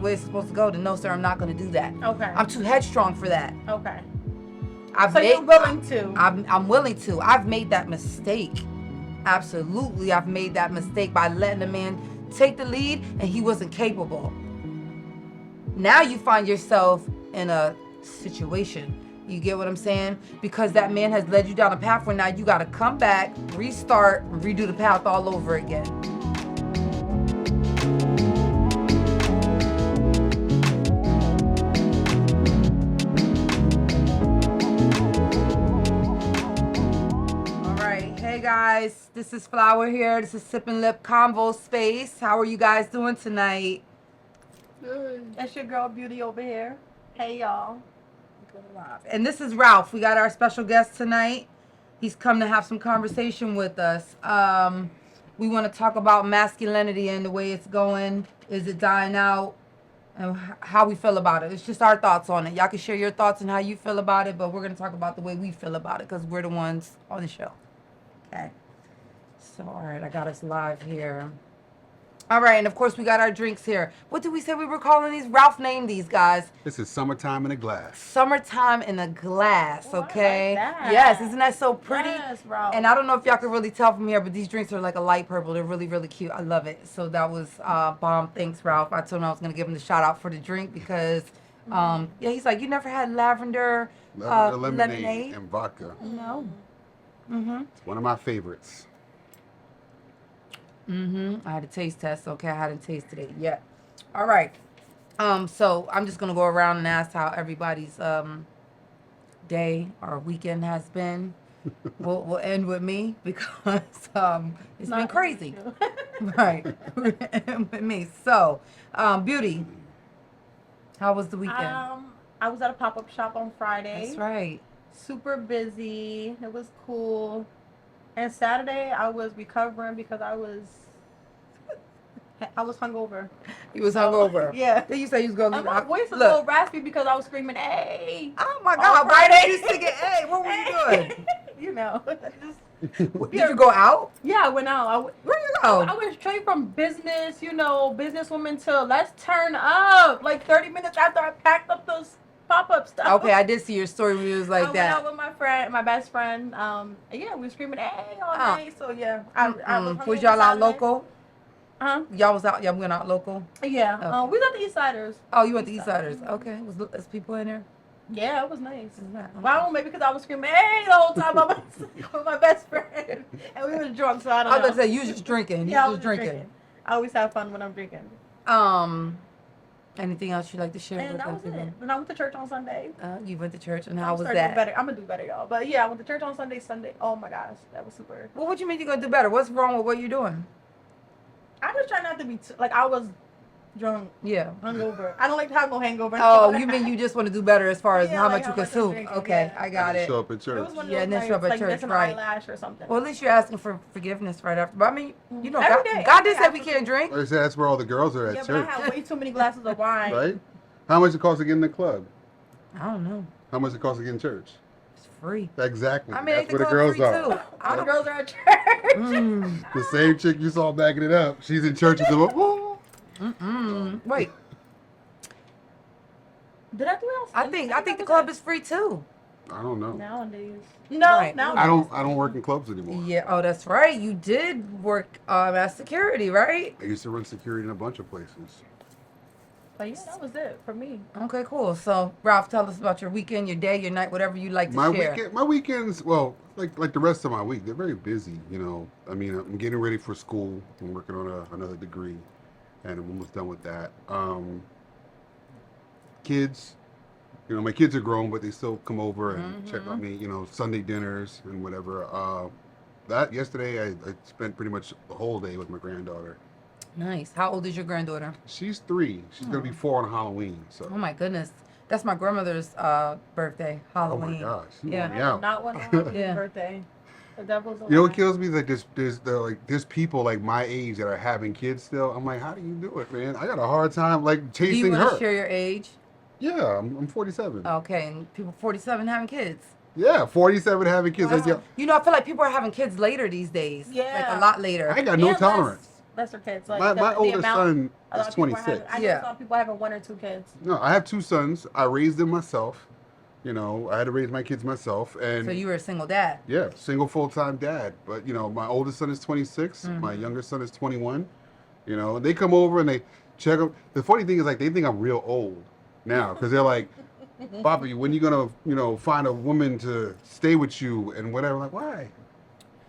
way it's supposed to go, then no, sir, I'm not going to do that. Okay. I'm too headstrong for that. Okay. So you're willing to? I'm willing to. I've made that mistake. Absolutely, I've made that mistake by letting a man take the lead and he wasn't capable. Now you find yourself in a situation. You get what I'm saying? Because that man has led you down a path where now you got to come back, restart, and redo the path all over again. Hey guys, this is Flower here. This is Sip and Lip Convo Space. How are you guys doing tonight? Good. That's your girl Beauty over here. Hey y'all. And this is Ralph. We got our special guest tonight. He's come to have some conversation with us. We want to talk about masculinity and the way it's going. Is it dying out? And how we feel about it. It's just our thoughts on it. Y'all can share your thoughts and how you feel about it, but we're going to talk about the way we feel about it because we're the ones on the show. Okay. So, all right, I got us live here. All right, and of course, we got our drinks here. What did we say we were calling these? Ralph named these guys. This is Summertime in a Glass. Summertime in a Glass, okay? I like that. Yes, isn't that so pretty? Yes, Ralph. And I don't know if y'all can really tell from here, but these drinks are like a light purple. They're really, really cute. I love it. So that was bomb. Thanks, Ralph. I told him I was going to give him the shout out for the drink because, yeah, he's like, you never had lavender lemonade and vodka. No. It's one of my favorites. I had a taste test. Okay, I hadn't tasted it yet. All right. So I'm just gonna go around and ask how everybody's day or weekend has been. We'll end with me because it's been crazy. Right. End with me. So, Beauty, how was the weekend? I was at a pop-up shop on Friday. That's right. Super busy. It was cool. And Saturday I was recovering because I was hungover. You was hungover. Yeah. Then you say you was gonna leave. My voice was a little raspy because I was screaming, "Hey!" Oh my God! Why did you sing it? Hey, what were you doing? You know. Did you go out? Yeah, I went out. Where you go? I went straight from business, businesswoman to let's turn up. Like 30 minutes after I packed up those pop-up stuff. Okay, I did see your story when it was like that. I went out with my best friend. Yeah, we were screaming, "Hey!" all night. So yeah, I was y'all out local? Huh? Y'all went out local? Yeah. Okay. We was at the Eastsiders. Oh, you went to Eastsiders. Okay. Was people in there? Yeah, it was nice. Okay. Well, maybe because I was screaming, "Hey!" the whole time with my best friend, and we were drunk, so I don't know. I was gonna say you was just drinking. Yeah, You was just drinking. I always have fun when I'm drinking. Anything else you'd like to share? And that was it. And I went to church on Sunday. You went to church, and how was that? I'm gonna do better, y'all. But yeah, I went to church on Sunday. Oh my gosh, that was super. Well, what you mean you're gonna do better? What's wrong with what you're doing? I just try not to be I was drunk. Yeah. Hungover. I don't like to have no hangover. Oh, you mean you just want to do better as far as how much you much I'm consume? drinking, Okay, yeah. I got it. Show up at church. It was one of Yeah, those and then nights, show up at like church, missing right. an eyelash or something. Well, at least you're asking for forgiveness right after. But I mean, Every day, God every did day say we I can't drink. Or that's where all the girls are at Yeah, but church. I had way too many glasses of wine. Right? How much it costs to get in the club? I don't know. How much it costs to get in church? It's free. Exactly. I mean, That's the where the club girls free are. too. All the girls are at church. The same chick you saw backing it up. She's in church and Wait, Did I do that? I think the club is free too. I don't know. Nowadays. No, Right. nowadays. I don't work in clubs anymore. Yeah. Oh, that's right. You did work as security, right? I used to run security in a bunch of places. But yeah, that was it for me. Okay, cool. So, Ralph, tell us about your weekend, your day, your night, whatever you like to share. My weekends, well, like the rest of my week, they're very busy. I mean, I'm getting ready for school. I'm working on another degree, and I'm almost done with that. Kids, my kids are grown, but they still come over and check on me. Sunday dinners and whatever. Yesterday, I spent pretty much the whole day with my granddaughter. Nice. How old is your granddaughter? She's 3. She's gonna be 4 on Halloween. So. Oh my goodness. That's my grandmother's birthday, Halloween. Oh my gosh. Yeah. Me out. Not one on Yeah. birthday. The devil's You know what kills me is like there's people like my age that are having kids still. I'm like, how do you do it, man? I got a hard time like Do chasing you want her. to share your age? Yeah, I'm 47. Okay, and people 47 having kids. Yeah, 47 having kids. Like, yeah, I feel like people are having kids later these days. Yeah. Like a lot later. I got no And tolerance. lesser kids? Like My the oldest amount son a lot is of people 26. I know Yeah. some people having 1 or 2 kids. No, I have 2 sons. I raised them myself. You know, I had to raise my kids myself, and So you were a single dad. yeah, single full-time dad. But you know, my oldest son is 26. My younger son is 21. You know, they come over and they check them. The funny thing is, like, they think I'm real old now because they're like, "Bobby, when you gonna, you know, find a woman to stay with you and whatever?" I'm like, why?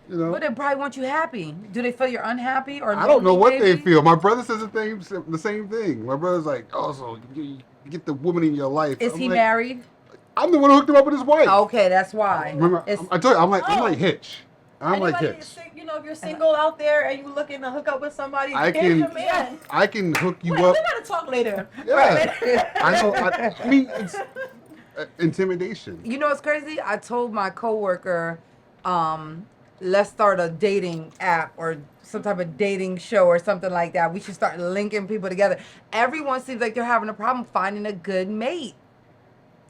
You know, But they probably want you happy. Do they feel you're unhappy or I don't know lonely, what they maybe? feel. My brother says the same thing. My brother's like, "Oh, so you get the woman in your life." Is I'm he like, married? I'm the one who hooked him up with his wife. Okay, that's why. Remember, It's, I told you, I'm like Oh. Hitch. I'm like Anybody Hitch. you know, if you're single out there and you looking to hook up with somebody, I here's can- your man. I can hook you Wait, up. we gotta talk later. Yeah, I know. I mean, it's intimidation. you know what's crazy? I told my coworker, let's start a dating app or some type of dating show or something like that. We should start linking people together. Everyone seems like they're having a problem finding a good mate.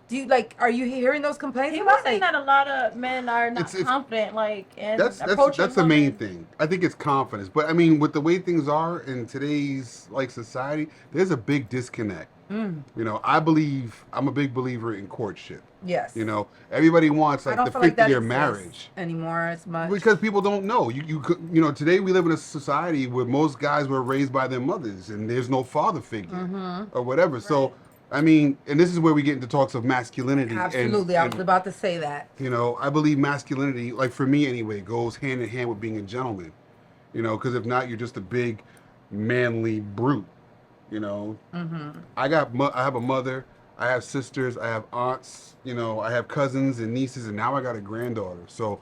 Do you are you hearing those complaints He was about saying that a lot of men are not It's- confident, like, in That's approaching the main women. thing. I think it's confidence. But I mean, with the way things are in today's society, there's a big disconnect. You know, I'm a big believer in courtship. Yes. You know, everybody wants I like don't the feel like that 50-year exists marriage. anymore as much. Because people don't know. You know, today we live in a society where most guys were raised by their mothers and there's no father figure or whatever. So, I mean, and this is where we get into talks of masculinity. Absolutely, I was about to say that. You know, I believe masculinity, like for me anyway, goes hand in hand with being a gentleman. You know, because if not, you're just a big, manly brute. You know, I have a mother, I have sisters, I have aunts. You know, I have cousins and nieces, and now I got a granddaughter. So,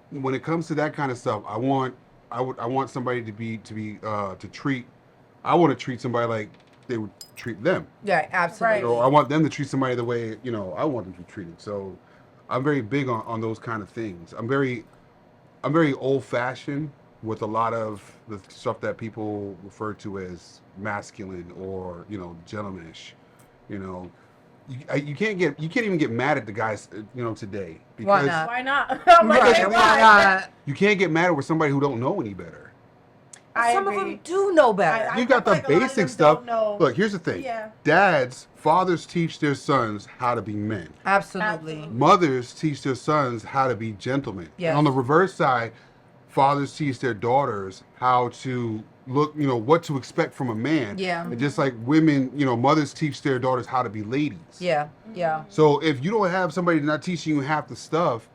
when it comes to that kind of stuff, I want somebody to treat. I want to treat somebody like they would treat them. Yeah, absolutely. You know, I want them to treat somebody the way, you know, I want them to be treated. So I'm very big on those kind of things. I'm very old fashioned with a lot of the stuff that people refer to as masculine or, you know, gentlemanish. You know, you can't even get mad at the guys, you know, today Why because not? Why not? I'm like, Right, hey, why why? not? you can't get mad with somebody who don't know any better. I Some agree. of them do know better. I You got feel the like a lot of basic them stuff. don't know. Look, here's the thing. Yeah. Fathers teach their sons how to be men. Absolutely. Mothers teach their sons how to be gentlemen. Yes. And on the reverse side, fathers teach their daughters how to look, you know, what to expect from a man. Yeah. And just like women, you know, mothers teach their daughters how to be ladies. Yeah, yeah. So if you don't have somebody not teaching you half the stuff,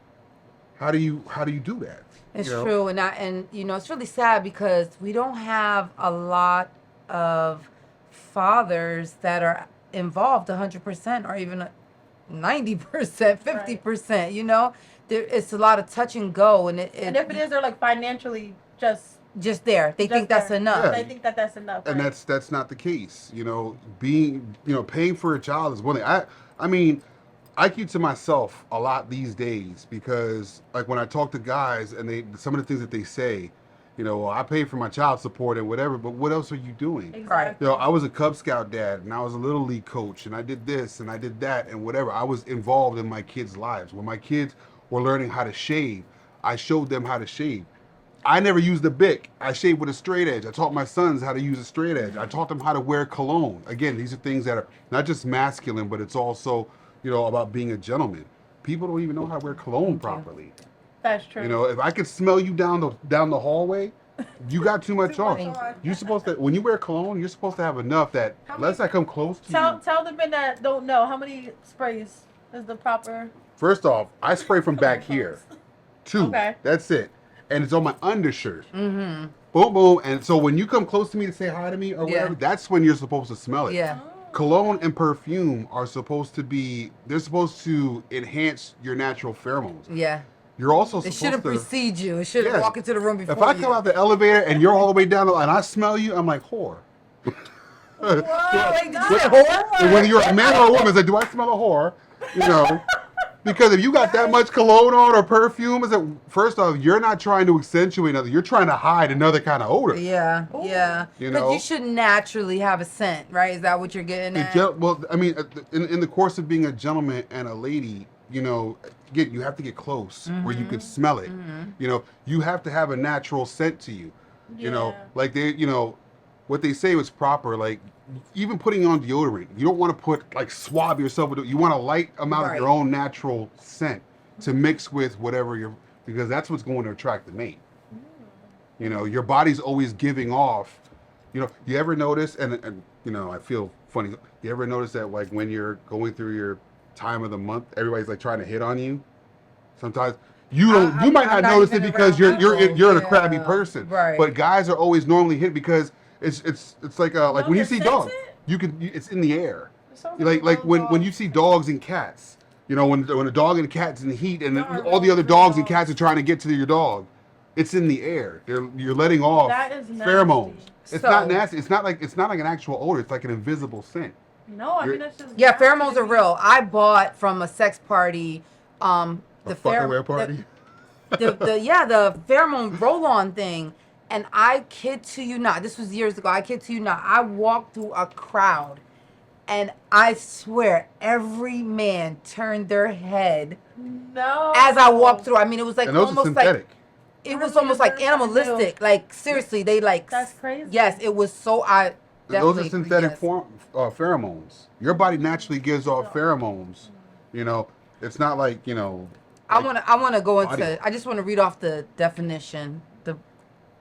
how do you do that? It's You know? true, and you know it's really sad because we don't have a lot of fathers that are involved 100% or even 90%, 50%. You know, it's a lot of touch and go, and And if it is, they're like financially just there. They just think that's there. enough. Yeah. They think that that's enough. And right? that's not the case. You know, paying for a child is one thing. I mean, I keep to myself a lot these days because, like, when I talk to guys and some of the things that they say, you know, well, I pay for my child support and whatever, but what else are you doing? Exactly. You know, I was a Cub Scout dad and I was a Little League coach and I did this and I did that and whatever. I was involved in my kids' lives. When my kids were learning how to shave, I showed them how to shave. I never used a Bic. I shaved with a straight edge. I taught my sons how to use a straight edge. I taught them how to wear cologne. Again, these are things that are not just masculine, but it's also, you know, about being a gentleman. People don't even know how to wear cologne properly. That's true. You know, if I could smell you down the hallway, you got too much on. on. You're supposed to, when you wear cologne, you're supposed to have enough that unless I come close to you. Tell the men that don't know how many sprays is the proper. First off, I spray from back here. 2. Okay. That's it. And it's on my undershirt. Mm-hmm. Boom, boom. And so when you come close to me to say hi to me or whatever, Yeah. that's when you're supposed to smell it. Yeah. Cologne and perfume are supposed to be, they're supposed to enhance your natural pheromones. Yeah. You're also It supposed shouldn't to... precede you. It shouldn't Yes. walk into the room before If I you. come out the elevator and you're all the way down and I smell you, I'm like, whore. Wait, did you Whoa, say whore? And whether you're a man or a woman, it's like, do I smell a whore? You know? Because if you got that much cologne on or perfume, first off, you're not trying to accentuate another. You're trying to hide another kind of odor. Yeah, yeah. You But know? you should naturally have a scent, right? Is that what you're getting at? Well, I mean, in the course of being a gentleman and a lady, you know, again, you have to get close where you can smell it. You know, you have to have a natural scent to you. You know, Yeah. like what they say was proper. Like even putting on deodorant, you don't want to put like swab yourself with it. You want a light amount of your own natural scent to mix with whatever because that's what's going to attract the mate. You know, your body's always giving off. You know, you ever notice, and you know, I feel funny. You ever notice that like when you're going through your time of the month, everybody's like trying to hit on you. Sometimes you don't. You might I'm not notice it even because around people. you're a crabby person. Right. But guys are always normally hit because it's like when you you see sense dogs, it? it's in the air. So Like when you see dogs and cats, you know, when a dog and a cat's in the heat and all the other dogs and cats are trying to get to your dog, it's in the air. You're letting off That is nasty. pheromones. It's So- not nasty. It's not like an actual odor. It's like an invisible scent. No, I mean that's just Yeah, nasty pheromones to are me. real. I bought from a sex party the A fucking wear party. the pheromone roll-on thing, and I kid to you not, this was years ago, I kid to you not, I walked through a crowd, and I swear every man turned their head No. as I walked through. I mean, it was like And those are almost synthetic. like it Really was almost like embarrassing. animalistic. Like seriously, they like That's crazy. Yes, it was so. I And those are definitely synthetic yes. pheromones. Your body naturally gives off pheromones. You know, it's not like I want to go body. into. I just want to read off the definition, the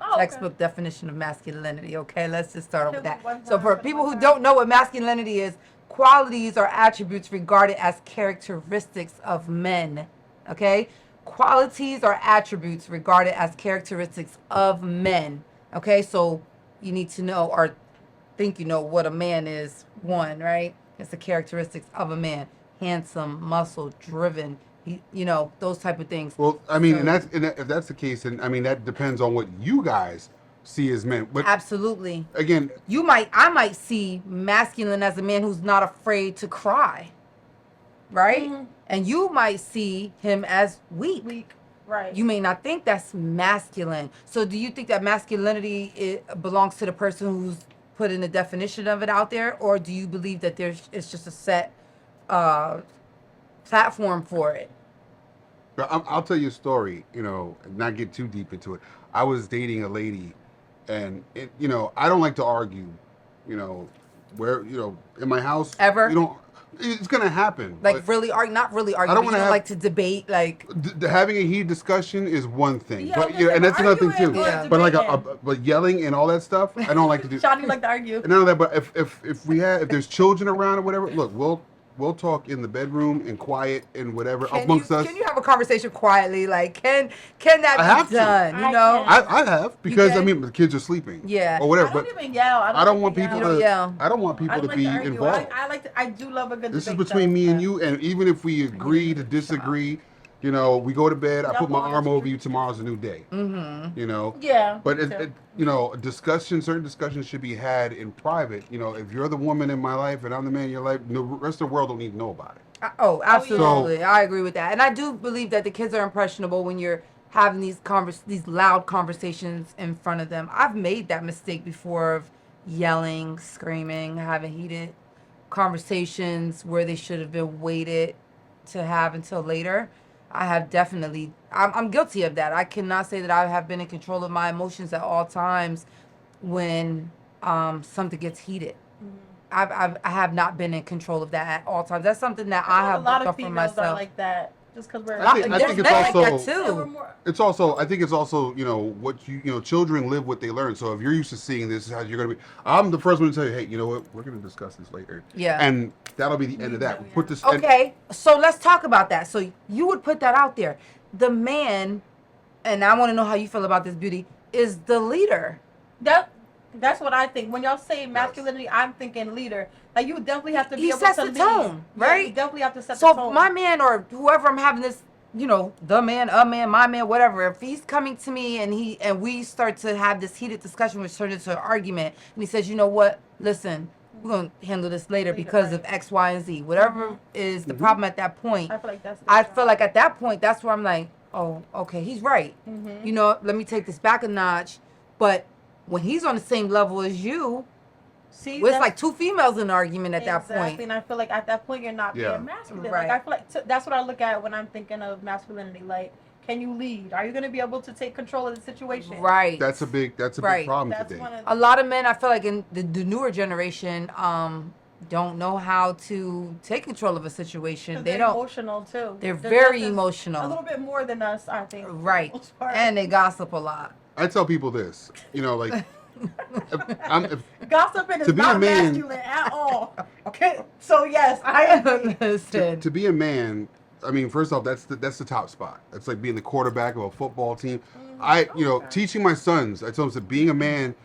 Oh, okay. textbook definition of masculinity. Okay, let's just start off with that. One So for time, people one who time. don't know what masculinity is, qualities or attributes regarded as characteristics of men. Okay, qualities or attributes regarded as characteristics of men. Okay, so you need to know or think you know what a man is. One, right? It's the characteristics of a man: handsome, muscle, driven. Those type of things. Well, I mean, So- if that's the case, then I mean that depends on what you guys see as men. But Absolutely. again, I might see masculine as a man who's not afraid to cry, right? Mhm. And you might see him as weak. Weak. Right. You may not think that's masculine. So do you think that masculinity belongs to the person who's putting the definition of it out there, or do you believe that it's just a set platform for it? I'll tell you a story. Not get too deep into it. I was dating a lady, and I don't like to argue. In my house Ever? It's gonna happen. Like but really argue, not really argue. I don't but you wanna don't have- like to debate, like having a heated discussion is one thing, Yeah, I but was gonna say, and that's another thing arguing too. or Yeah. But like debating. but yelling and all that stuff, I don't like to do. Johnny like to argue. And none of that. But if there's children around or whatever, look, we'll talk in the bedroom and quiet and whatever amongst us. Can you have a conversation quietly? Like, can that I be have to. done? You I know? can. I have because can? I mean the kids are sleeping. Yeah. Or whatever. I But don't even yell. I don't want like to people yell. to. yell. I don't want people I to don't be like to argue. involved. I do love a good This is debate, between though, me and but- you, and even if we agree to disagree, we go to bed. I Y'all put my want arm to- over you. Tomorrow's a new day. Mm-hmm. Yeah. But me too. certain discussions should be had in private. If you're the woman in my life and I'm the man in your life, the rest of the world don't need to know about it. Oh, absolutely. I agree with that. And I do believe that the kids are impressionable when you're having these loud conversations in front of them. I've made that mistake before of yelling, screaming, having heated conversations where they should have been waited to have until later. I have definitely, I'm guilty of that. I cannot say that I have been in control of my emotions at all times when something gets heated. I have not been in control of that at all times. That's something that I have a lot worked of on for females are myself. like that. Just because we're. I think There's it's men like also- that Yeah, too. we're more- It's also, I think it's also, what children live what they learn. So if you're used to seeing this, is how you're gonna be. I'm the first one to tell you, hey, you know what? We're gonna discuss this later. Yeah. And that'll be the end of that. Yeah. We'll put this. and- Okay, so let's talk about that. So you would put that out there. The man, and I want to know how you feel about this, Beauty, is the leader. That's what I think. When y'all say masculinity, I'm thinking leader. Like you definitely have to be He able sets to the lead. tone, Yeah, right? you definitely have to set the So tone. my man or whoever I'm having this, the man, a man, my man, whatever. If he's coming to me and we start to have this heated discussion, which turns into an argument, and he says, you know what? Listen, we're gonna handle this later because right. of X, Y, and Z. Whatever is the problem at that point. I feel like that's. I feel like at that point, that's where I'm like, oh, okay, he's right. Let me take this back a notch. But when he's on the same level as you, See, it's like two females in an argument at that exactly, point. and I feel like at that point you're not Yeah. being masculine. Right. Like I feel like that's what I look at when I'm thinking of masculinity. Like Can you lead? Are you going to be able to take control of the situation? Right. That's a big Right. problem That's today. one of A lot of men, I feel like in the newer generation, don't know how to take control of a situation. They they're don't. emotional too. They're very just emotional. A little bit more than us, I think. for the Right. most part. And they gossip a lot. I tell people this, like, Gossiping is to be not a man- masculine at all. Okay, so yes, I agree. Listen. to be a man, I mean, first off, that's the top spot. That's like being the quarterback of a football team. Teaching my sons, I tell them that being a man,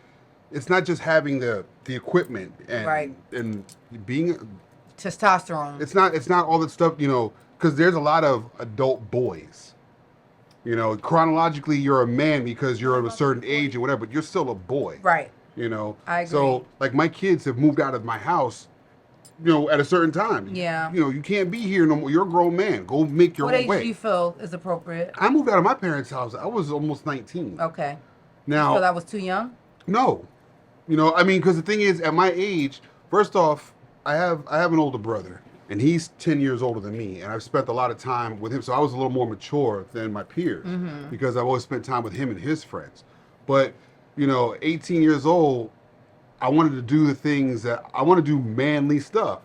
it's not just having the equipment and Right. and being. Testosterone. It's not all that stuff, because there's a lot of adult boys. Chronologically, you're a man because you're of a certain age or whatever, but you're still a boy. Right. I agree. So, like, my kids have moved out of my house, at a certain time. Yeah. You can't be here no more. You're a grown man. Go make your What own age way. do you feel is appropriate? I moved out of my parents' house. I was almost 19. Okay. Now, So that was too young? no. Because the thing is, at my age, first off, I have an older brother, and he's 10 years older than me, and I've spent a lot of time with him, so I was a little more mature than my peers, because I've always spent time with him and his friends. But, 18 years old, I wanted to do the things that, I want to do manly stuff.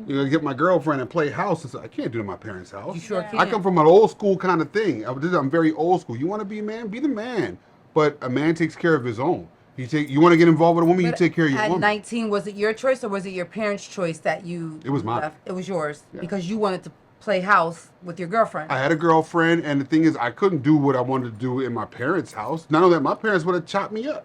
Get my girlfriend and play house and stuff. I can't do it in my parents' house. You sure Yeah. can. I come from an old school kind of thing. I'm very old school. You want to be a man? Be the man. But a man takes care of his own. You want to get involved with a woman, you take care of your At woman. 19, was it your choice or was it your parents' choice that you It was mine. left? It was yours Yeah. because you wanted to play house with your girlfriend. I had a girlfriend, and the thing is, I couldn't do what I wanted to do in my parents' house. None of that. My parents would have chopped me up.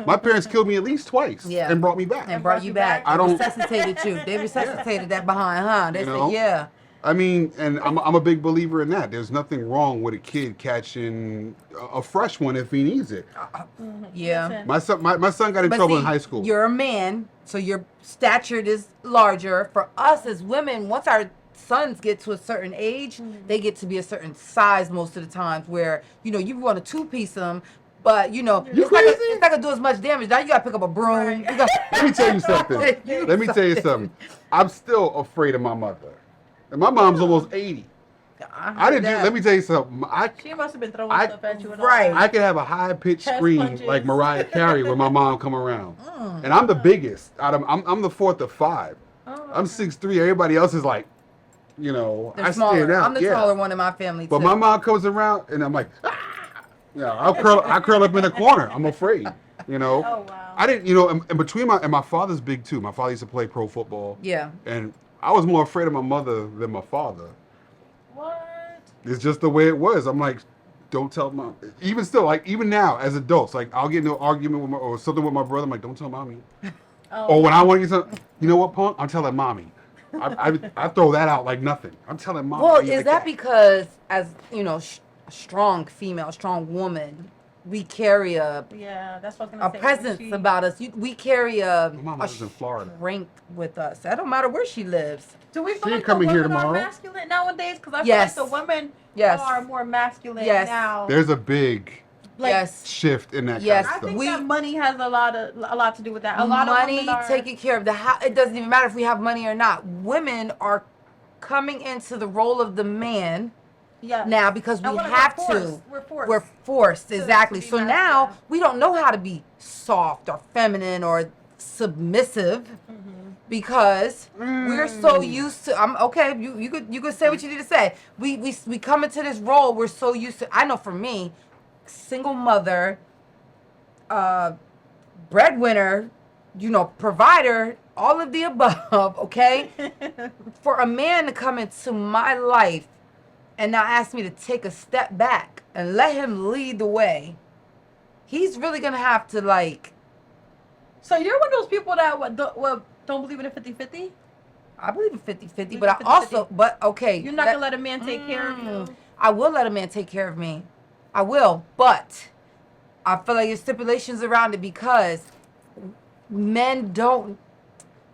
My parents killed me at least twice Yeah. and brought me back. and brought you back. I They don't- resuscitated you. They resuscitated that behind, huh? They You said, know? yeah. I mean, and I'm a big believer in that. There's nothing wrong with a kid catching a fresh one if he needs it. Yeah. Listen. My son got in But trouble see, in high school. You're a man, so your stature is larger. For us as women, once our sons get to a certain age, they get to be a certain size most of the times where, you want to two-piece them, but, it's not gonna do as much damage. Now you got to pick up a broom. Right. You got- Let me tell you something. Let me tell you something. I'm still afraid of my mother. And my mom's almost 80. I didn't do, let me tell you something. She must have been throwing I- stuff at you. And right. I could have a high-pitched Chest scream punches. like Mariah Carey when my mom come around. And I'm the biggest. I'm the fourth of five. Oh, I'm 6'3". Everybody else is like, They're I stand smaller. out. I'm the yeah. taller one in my family, But too. my mom comes around and I'm like, I curl up in the corner. I'm afraid. Oh wow. I didn't, and between my father's big too. My father used to play pro football. Yeah. And I was more afraid of my mother than my father. What? It's just the way it was. I'm like, don't tell mom. Even still, like even now as adults, like I'll get into an argument with or something with my brother. I'm like, don't tell mommy. Oh, Or when I want to get something, you know what, punk? I'm telling mommy. I throw that out like nothing. I'm telling mommy. Well, Be is like that because, as a strong female, strong woman, we carry a yeah, that's what I was gonna say. presence She- about us? We carry a My mom lives in Florida. strength with us. That don't matter where she lives. Do we She feel like the coming here women are tomorrow? masculine nowadays? Because I Yes. feel like the women Yes. are more masculine Yes. now. There's a big Like, yes. shift in that Yes. kind I of stuff. think We- that money has a lot to do with that. A lot Money of women are taking care of it doesn't even matter if we have money or not. Women are coming into the role of the man yeah. now because we And we're have forced. to. We're forced. We're forced, exactly. be So now masculine. we don't know how to be soft or feminine or submissive because we're so used to. I'm okay. You could say what you need to say. We come into this role. We're so used to. I know for me, single mother, breadwinner, provider, all of the above. Okay, for a man to come into my life and now ask me to take a step back and let him lead the way, he's really gonna have to So you're one of those people that don't believe in a 50-50? I believe in 50-50, Believe but in I also, 50-50. but okay. You're not gonna let a man take care of you. I will let a man take care of me. I will, but I feel like there's stipulations around it because men don't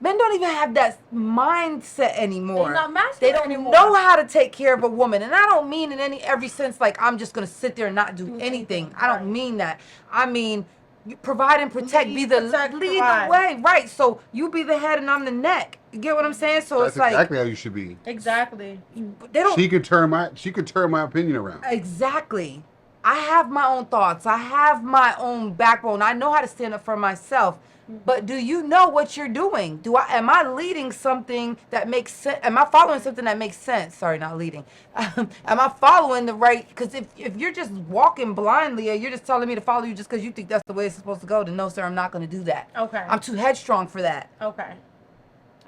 even have that mindset anymore. They're not They masculine don't anymore. know how to take care of a woman. And I don't mean in every sense like I'm just going to sit there and not do anything. I don't Right. mean that. I mean, You provide and protect. Lead, Be the protect, lead provide. the way, right? So you be the head and I'm the neck. You get what I'm saying? So That's it's like exactly how you should be. Exactly. they don't She could turn my opinion around. exactly. I have my own thoughts. I have my own backbone. I know how to stand up for myself. But do you know what you're doing? Am I leading something that makes sense? Am I following something that makes sense? Sorry, not leading. Am I following the right? Because if you're just walking blindly and you're just telling me to follow you just because you think that's the way it's supposed to go, then no, sir, I'm not going to do that. Okay. I'm too headstrong for that. Okay.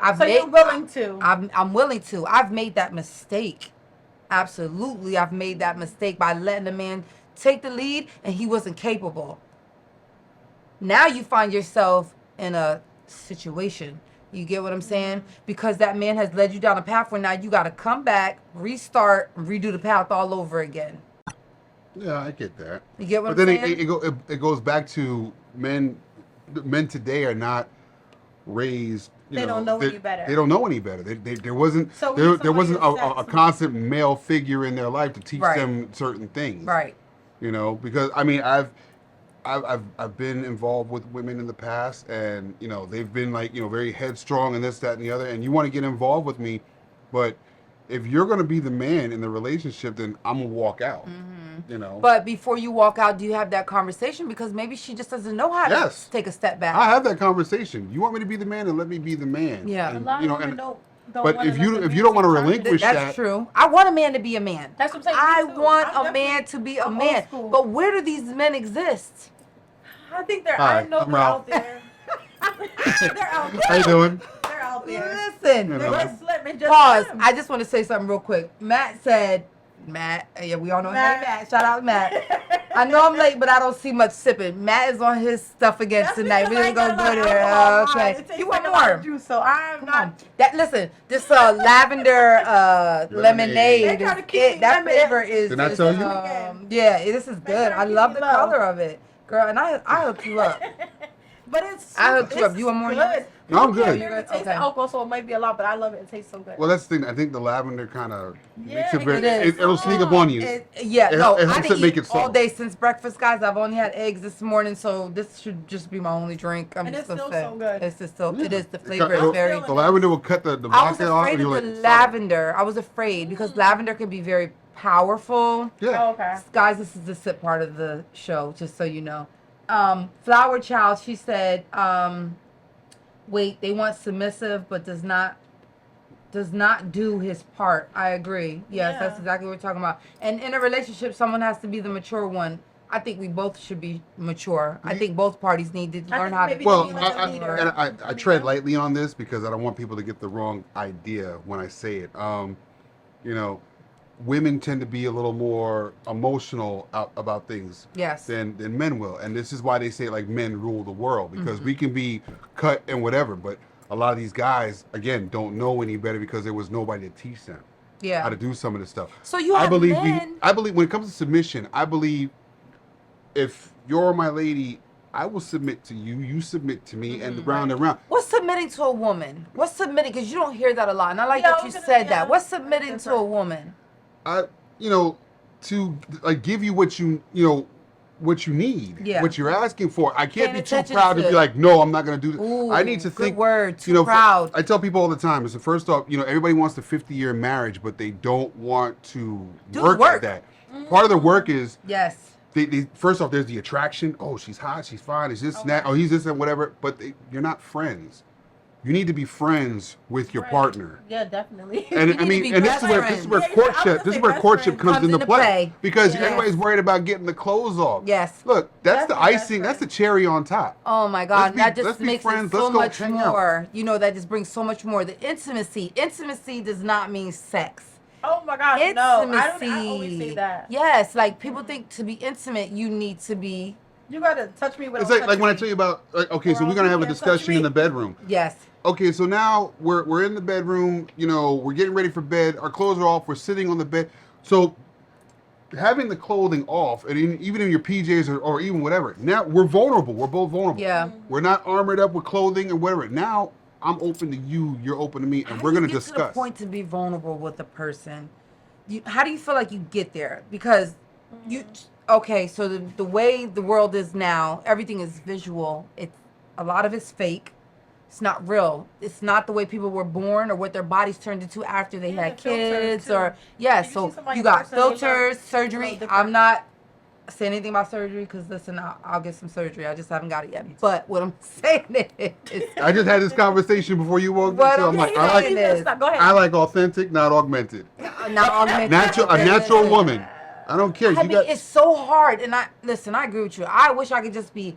I've So you're willing to. I'm willing to. I've made that mistake. Absolutely, I've made that mistake by letting a man take the lead and he wasn't capable. Now you find yourself in a situation. You get what I'm saying? Because that man has led you down a path where now you got to come back, restart, and redo the path all over again. Yeah, I get that. You get what But I'm then saying? it goes back to men. Men today are not raised. They don't know any better. They don't know any better. There wasn't So we need there wasn't somebody to a set- constant male figure in their life to teach Right. them certain things. Right. You know, because I mean, I've been involved with women in the past, and you know, they've been like, you know, very headstrong and this, that, and the other, and you want to get involved with me, but if you're going to be the man in the relationship, then I'm gonna walk out. You know. But before you walk out, do you have that conversation? Because maybe she just doesn't know how Yes. to take a step back. I have that conversation. You want me to be the man, and let me be the man. Yeah. And, A lot you know, of women and, don't but wanna if you let the if you man don't want to take charge of relinquish it. That's true. I want a man to be a man. That's what I'm saying. I Me too. want I'm a man definitely- to be a I'm man. old school. But where do these men exist? I think they're. Hi, I know I'm they're Ralph. out there. They're out there. How you doing? They're out there. Listen. You They're know. just slipping. Just Pause. them. I just want to say something real quick. Matt said, yeah, we all know Matt. Hey Matt. Shout out Matt. I know I'm late, but I don't see much sipping. Matt is on his stuff again That's tonight. We because I didn't go got a lot good of there. alcohol in mine. Okay. It tastes You like want a lot of more? juice, so I'm Come not. on. Listen, this lavender lemonade. They try to keep me That limited. flavor is. Didn't I is, tell you? yeah, this is They good. try to I keep love me the low. color of it, girl. And I hooked you up. But it's. I hooked you up. it's You want more? Good. No, I'm You can't good. hear You're the good? taste Okay. of alcohol, so it might be a lot, but I love it. It tastes so good. Well, that's the thing. I think the lavender kind of makes it very. it is. It'll sneak up on you. Yeah, It- no, it I helps didn't it make eat it all soft. day since breakfast, guys. I've only had eggs this morning, so this should just be my only drink. I'm And just it's gonna still say. so good. It's just still. It Yeah. is. The flavor It'll- is very. The lavender will cut the I was vodka off, afraid and of you're the like, lavender. I was afraid because lavender can be very powerful. yeah. Oh, okay. Guys, this is the sip part of the show, just so you know. Flower Child, she said, wait, they want submissive, but does not do his part. I agree. Yes, Yeah. that's exactly what we're talking about. And in a relationship, someone has to be the mature one. I think we both should be mature. I think both parties need to I learn think how to maybe be Well, be like a I, leader. and I tread lightly on this because I don't want people to get the wrong idea when I say it. You know, women tend to be a little more emotional about things Yes. than men will, and this is why they say like men rule the world because we can be cut and whatever, but a lot of these guys again don't know any better because there was nobody to teach them Yeah. how to do some of this stuff. So you have I believe men. I believe when it comes to submission, I believe if you're my lady, I will submit to you. You submit to me, and round and round. What's submitting to a woman? What's submitting? Because you don't hear that a lot, and I like Yeah, that I you was gonna- said yeah, that. What's that's submitting to a different. woman? You know, to like give you what you know what you need, Yeah. what you're asking for. I can't Paying be too attention proud to to- be like, no, I'm not going to do this. Ooh, I need to good think. word, too you know, proud. I tell people all the time. Is the first off, you know, everybody wants the 50-year marriage, but they don't want to Do work work. at that. Part of the work is Yes. they first off, there's the attraction. Oh, she's hot, she's fine. Is this and that? Oh, he's this and whatever. But you're not friends. You need to be friends with your Right. partner. Yeah, definitely. And You I need to mean, be and this best is where friends. Yeah, I was courtship. gonna This is say where best courtship friends comes into play because Yes. everybody's worried about getting the clothes off. Yes. Look, that's the Definitely best icing. That's the friends. cherry on top. Oh my God, be- that just let's be makes friends. it so Let's go much hang out. more. You know, that just brings so much more. The intimacy. Intimacy does not mean sex. Oh my gosh, Intimacy. no. I always say that. Yes, like people think to be intimate, you need to be. You gotta touch me with. It's like when I tell you about. Like, okay, so Or we're gonna have a you can't touch discussion in me. the bedroom. Yes. Okay, so now we're in the bedroom. You know, we're getting ready for bed. Our clothes are off. We're sitting on the bed. So having the clothing off, and even in your PJs or even whatever. Now we're vulnerable. We're both vulnerable. Yeah. We're not armored up with clothing and whatever. Now I'm open to you. You're open to me, and How we're do you gonna get to the discuss. point to be vulnerable with a person. How do you feel like you get there? Because okay, so the way the world is now, everything is visual. It's a lot of it's fake. It's not real. It's not the way people were born or what their bodies turned into after they had the filters, kids too. or yeah. Did you So see somebody you in got person, they look, filters, you surgery. know, different? I'm not saying anything about surgery because listen, I'll get some surgery. I just haven't got it yet. But what I'm saying is, I just had this conversation before you walked What in, so I'm I'm like, saying is- Go ahead. I like authentic, not augmented. not augmented. A natural woman. I don't care. I You mean, got it's so hard. And I agree with you. I wish I could just be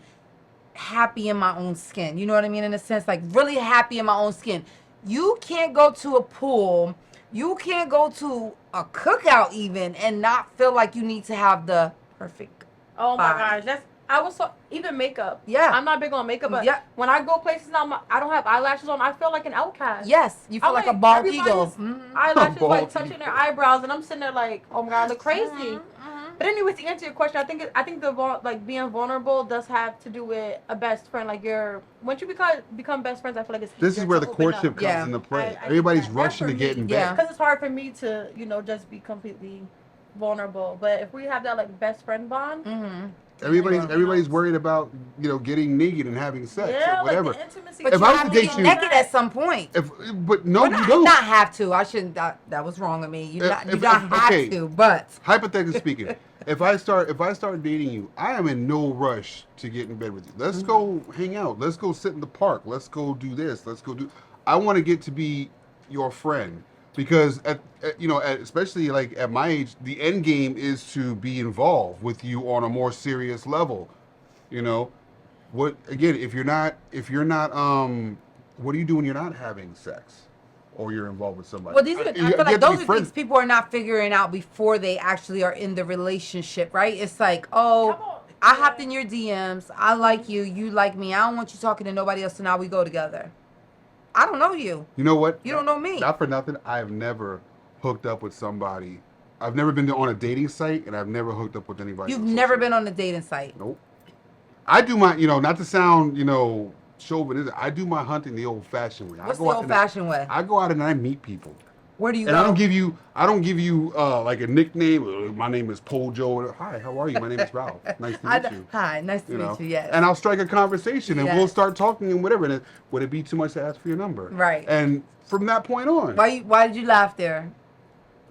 happy in my own skin. You know what I mean? In a sense, like really happy in my own skin. You can't go to a pool. You can't go to a cookout even and not feel like you need to have the perfect. Oh my body. gosh, I was so even makeup. Yeah. I'm not big on makeup, but Yeah. when I go places now, I don't have eyelashes on. I feel like an outcast. Yes, you feel I'm like a bald everybody's eagle. Mhm. Eyelashes Bald like touching eagle. their eyebrows, and I'm sitting there like, oh my god, I look crazy. Mhm. But anyway, to answer your question, I think the like being vulnerable does have to do with a best friend. Like once you become best friends, I feel like it's this is easier where to the open courtip up. comes Yeah. into play. I think Everybody's that's rushing for to get in me. Yeah. bed. Because it's hard for me to, just be completely vulnerable. But if we have that like best friend bond, Mhm. Everybody's worried about getting naked and having sex yeah, or whatever. like the intimacy. But If you I was have to to date get you- naked at some point. But no, Well, you not, don't. not have to. I shouldn't. That was wrong of me. You If- not you if- not if- have okay. to. But Hypothetically speaking, if I start dating you, I am in no rush to get in bed with you. Let's go hang out. Let's go sit in the park. Let's go do this. Let's go do. I want to get to be your friend because especially like at my age, the end game is to be involved with you on a more serious level. You know, what again? If you're not, what do you do when you're not having sex? Or you're involved with somebody. well, I feel You like have to those be are friends. things people are not figuring out before they actually are in the relationship, right? It's like, oh, Come on. I hopped in your DMs. I like you. You like me. I don't want you talking to nobody else. So now we go together. I don't know you. You know what? You don't know me. Not for nothing. I've never hooked up with somebody. I've never been on a dating site, and I've never hooked up with anybody. You've on never social been on a dating site. Nope. I do my, not to sound, chauvinistic. I do my hunting the old-fashioned way. What's the old-fashioned way? I go out and I meet people, Where do you and go? I don't give you like a nickname. My name is Pojo. Hi, how are you? My name is Ralph. Nice to meet you. Hi, nice to You know, meet you. Yes. and I'll strike a conversation, and Yes. we'll start talking and whatever. And would it be too much to ask for your number? Right. And from that point on, Why did you laugh there?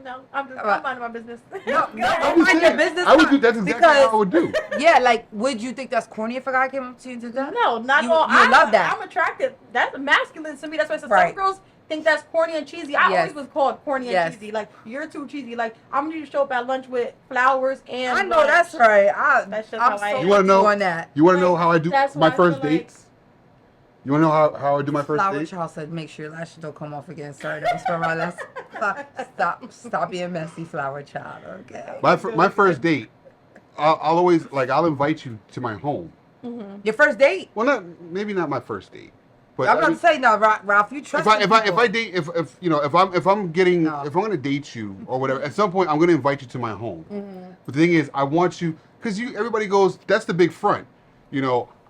No, I'm minding my business. No, Go ahead. don't mind your business. I would do. That's exactly because, what I would do. Yeah, like, would you think that's corny if a guy came up to you and did that? No, not You- at all. you I love that. I'm attracted. That's masculine to me. That's why I said Right. some girls think that's corny and cheesy. I Yes. always was called corny and Yes. cheesy. Like, you're too cheesy. Like, I'm gonna need to show up at lunch with flowers and I know lunch. that's right. That's just I'm how I so am. You want with to know? on that. You want to know how I do That's my why I first feel like- dates? You want to know how I do my first Flower date? Child said, "Make sure your lashes don't come off again." Sorry, that was from my last. Stop being messy, Flower Child. Okay. My first date, I'll always I'll invite you to my home. Your first date? Well, maybe not my first date, but I'm about to say no, Ralph. You trust if I date if I'm gonna date you or whatever, at some point I'm gonna invite you to my home. But the thing is, I want you because everybody goes, that's the big front.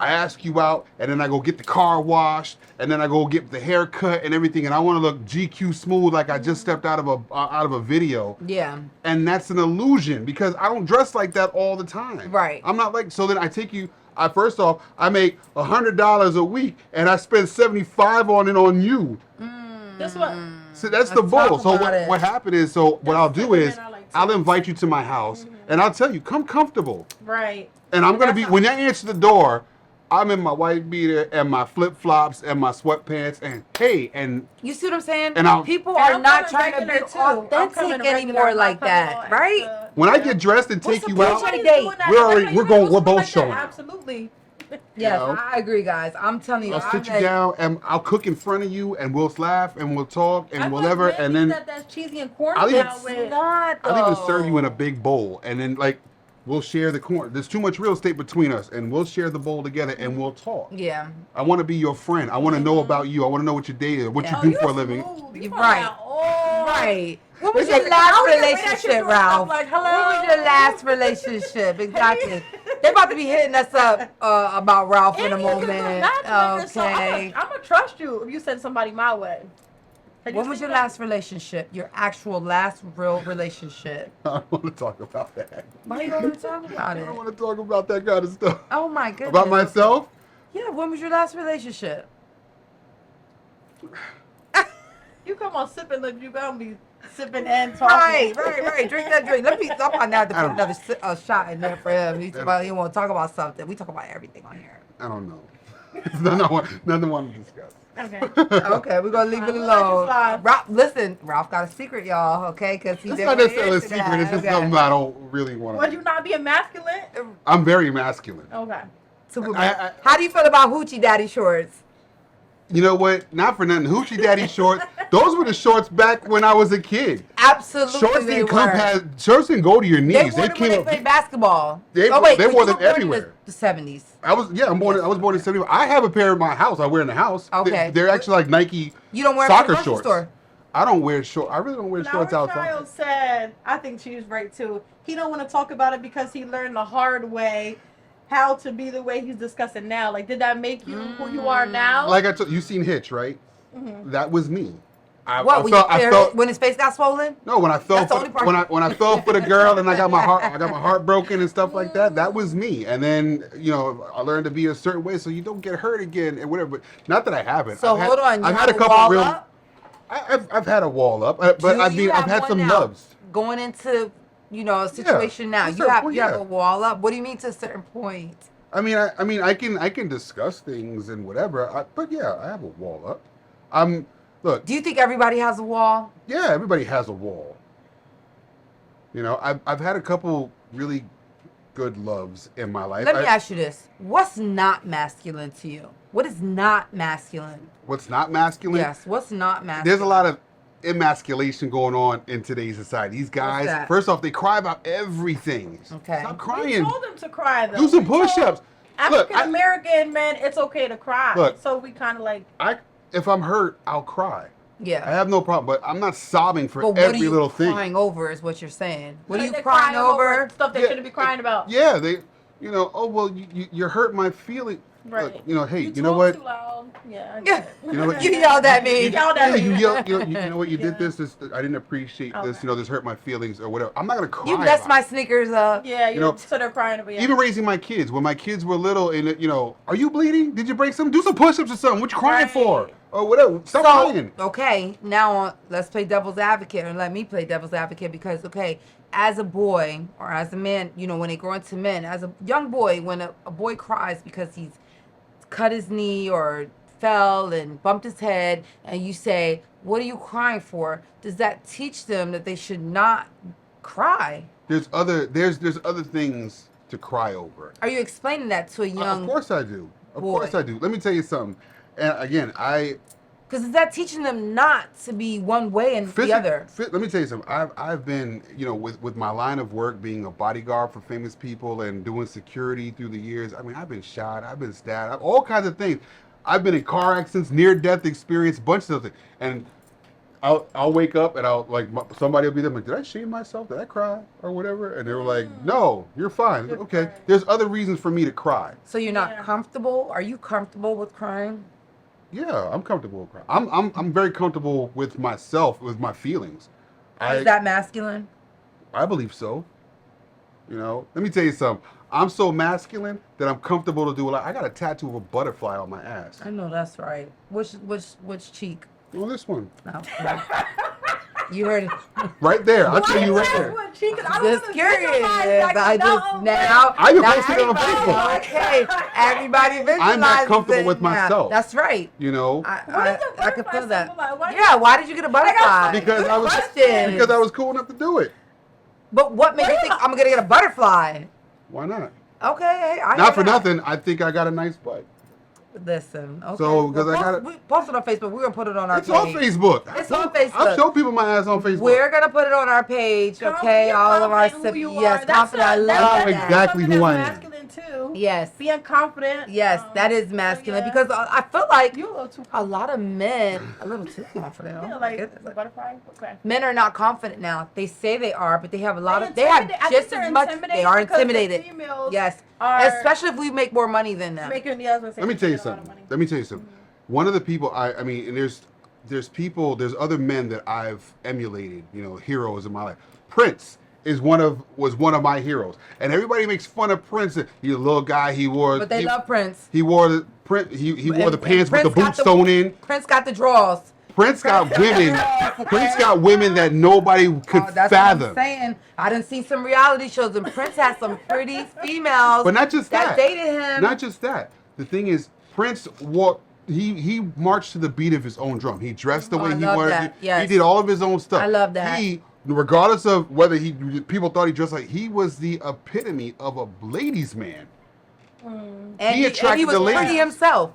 I ask you out, and then I go get the car washed, and then I go get the haircut and everything, and I want to look GQ smooth like I just stepped out of a video. Yeah. And that's an illusion because I don't dress like that all the time. Right. I'm not like, so then I take you. First off, I make $100 a week, and I spend $75 on it on you. This what? So that's the Let's bull. talk So about it. what happened is, what I'll do the is, men I like I'll too. invite you to my house, and I'll tell you, come comfortable. Right. And I'm gonna be That's when I answer the door, I'm in my white beater and my flip flops and my sweatpants and hey and You see what I'm saying? And People And are I'm not coming trying to be regular, too. I'm coming authentic regular. anymore I'm like coming that, all right? extra. when I get dressed and What's take the you point? out, Everybody Nobody's date. doing that. We're already- Everybody we're going- supposed we're to be both like that. showing up. Absolutely. Yes, know? I agree, guys. I'm telling you, I'll sit I'm you like- down and I'll cook in front of you and we'll laugh and we'll talk and I feel whatever like men and think then that's cheesy and corny I'll even- now It's with. not. I'll even though. serve you in a big bowl and then we'll share the corn. There's too much real estate between us and we'll share the bowl together and we'll talk. Yeah. I want to be your friend. I want to know about you. I want to know what your day is, what Yeah. you do for a living. You're right. Oh, Right. What was It's your like- last I was just waiting at relationship, your doorstep Ralph? like, hello? What was your last relationship? Exactly. They're about to be hitting us up about Ralph in a moment. Okay. I'm gonna trust you if you send somebody my way. When was your last relationship? Your actual last real relationship? I don't want to talk about that. Why you don't want to talk about I it? don't want to talk about that kind of stuff. Oh my goodness. About myself? Yeah, when was your last relationship? You come on sipping, look, you gonna be sipping and talking. Right. Drink that drink. Let me stop on now to put another shot in there for him. He want to talk about something. We talk about everything on here. I don't know. Nothing I want to discuss. Okay. Okay, we're gonna leave it We'll let you alone. slide. Ralph got a secret, y'all. Okay, because he It's never not necessarily a answered secret. that. It's just Okay. something I don't really want Would to you not be emasculate? I'm very masculine. Okay. Superman. How do you feel about hoochie daddy shorts? You know what? Not for nothing. Hoochie daddy shorts. Those were the shorts back when I was a kid. Absolutely, Shorts they didn't come were. past. Shorts didn't go to your They knees. wore them when they played basketball. They oh wait, wore you were them born in everywhere. the 70s. I was I was born in '70. I have a pair in my house. I wear in the house. Okay. They're actually like Nike. You don't wear them soccer to the grocery shorts. store. I don't wear shorts. I really don't wear When shorts our outside. child said, I think she was right too. He don't want to talk about it because he learned the hard way how to be the way he's discussing now. Like, did that make you who you are now? Like I told you, seen Hitch, right? Mm-hmm. That was me. I What? When his face got swollen? No, when I fell That's the for only part. when I fell for the girl and I got my heart broken and stuff like that. That was me. And then I learned to be a certain way so you don't get hurt again and whatever. But not that I haven't. So hold on, I've you had have a couple wall real. up? I've had a wall up, but I've had one some now. loves. Going into a situation now. to a You certain have point, you have yeah. a wall up. What do you mean to a certain point? I mean, I can discuss things and whatever. But yeah, I have a wall up. Look. Do you think everybody has a wall? Yeah, everybody has a wall. I've had a couple really good loves in my life. Let me ask you this. What's not masculine to you? What is not masculine? What's not masculine? Yes, what's not masculine? There's a lot of emasculation going on in today's society. These guys, that? first off, they cry about everything. Okay. Stop We crying. told him to cry though. Do some We told push-ups. African American men, it's okay to cry. Look. So we kind of like. If I'm hurt, I'll cry. Yeah. I have no problem, but I'm not sobbing for But what every are you little thing. crying over is what you're saying. What are you they're crying over? Stuff they shouldn't be crying about. Yeah, oh well, you hurt my feeling. Right. Hey, you talk know what? Too loud. Yeah. You know what? You yelled at me. You yelled at me. You know what? You did Yeah. this. I didn't appreciate this. Okay. This hurt my feelings or whatever. I'm not gonna cry. You messed about my it. sneakers up. Yeah, You know, so they're crying over you. Even raising my kids, when my kids were little, and are you bleeding? Did you break something? Do some push-ups or something. What you crying Right. for? Or whatever. Stop crying. Okay, now let's play devil's advocate, and let me play devil's advocate because, as a boy or as a man, when they grow into men, as a young boy, when a boy cries because he's cut his knee or fell and bumped his head, and you say, "What are you crying for?" Does that teach them that they should not cry? There's other things to cry over. Are you explaining that to a young? Of course I do. Of boy. course I do. Let me tell you something. And again, Because is that teaching them not to be one way and the other? Let me tell you something. I've been, with my line of work, being a bodyguard for famous people and doing security through the years. I mean, I've been shot, I've been stabbed, all kinds of things. I've been in car accidents, near-death experience, bunch of things. And I'll wake up and somebody will be there like, did I shame myself? Did I cry or whatever? And they were like, no, you're fine. You're Okay. fine. There's other reasons for me to cry. So you're not Yeah. comfortable? Are you comfortable with crying? Yeah, I'm comfortable with crying. I'm very comfortable with myself, with my feelings. Is that masculine? I believe so. Let me tell you something. I'm so masculine that I'm comfortable to do a lot. I got a tattoo of a butterfly on my ass. I know that's right. Which cheek? Well, this one. No. You heard it. Right there. I'll tell you right there. Just curious. I just now. I even now posted it on everybody- Facebook. Okay, everybody visualizes I'm not comfortable it with now. myself. That's right. You know, I could feel that. Why Yeah. Why did you get a butterfly? because Good I was question. because I was cool enough to do it. But what made you think I'm gonna get a butterfly? Why not? Okay, I Not hear for that. nothing. I think I got a nice butt. Listen, okay. So, 'cause I post, gotta- we post it on Facebook. We're gonna put it on our It's page. on Facebook. It's on I've Facebook. shown people my ass on Facebook. We're gonna put it on our page, okay? All of our yes, confident. I love that's that. exactly who I am. Masculine too. Yes, Being confident. yes, that is masculine yeah. because I feel like You a little too a lot of men a little too confident. Yeah, Oh my like goodness. the butterfly. Okay. Men are not confident now. They say they are, but they have a lot They of. They have intimidate- I just think as they're much. They are because the intimidated. females Yes, are especially if we make more money than them. making the husband say Let me they tell you get a lot of something. money. Let me tell you something. One of the people and there's other men that I've emulated, heroes in my life. Prince was one of my heroes, and everybody makes fun of Prince. He's a little guy. But they love Prince. He wore the print. He wore the pants with Prince the got boots sewn in. Prince got the draws. Prince got women. Prince got women that nobody could That's fathom. what I'm saying. I done seen some reality shows, and Prince had some pretty females. But not just that. dated him. Not just that. The thing is, Prince walked. He marched to the beat of his own drum. He dressed the way he love wanted. that. He Yes. did all of his own stuff. I love that. He, regardless of whether people thought he dressed like, he was the epitome of a ladies' man. And He attracted he was the ladies. pretty himself.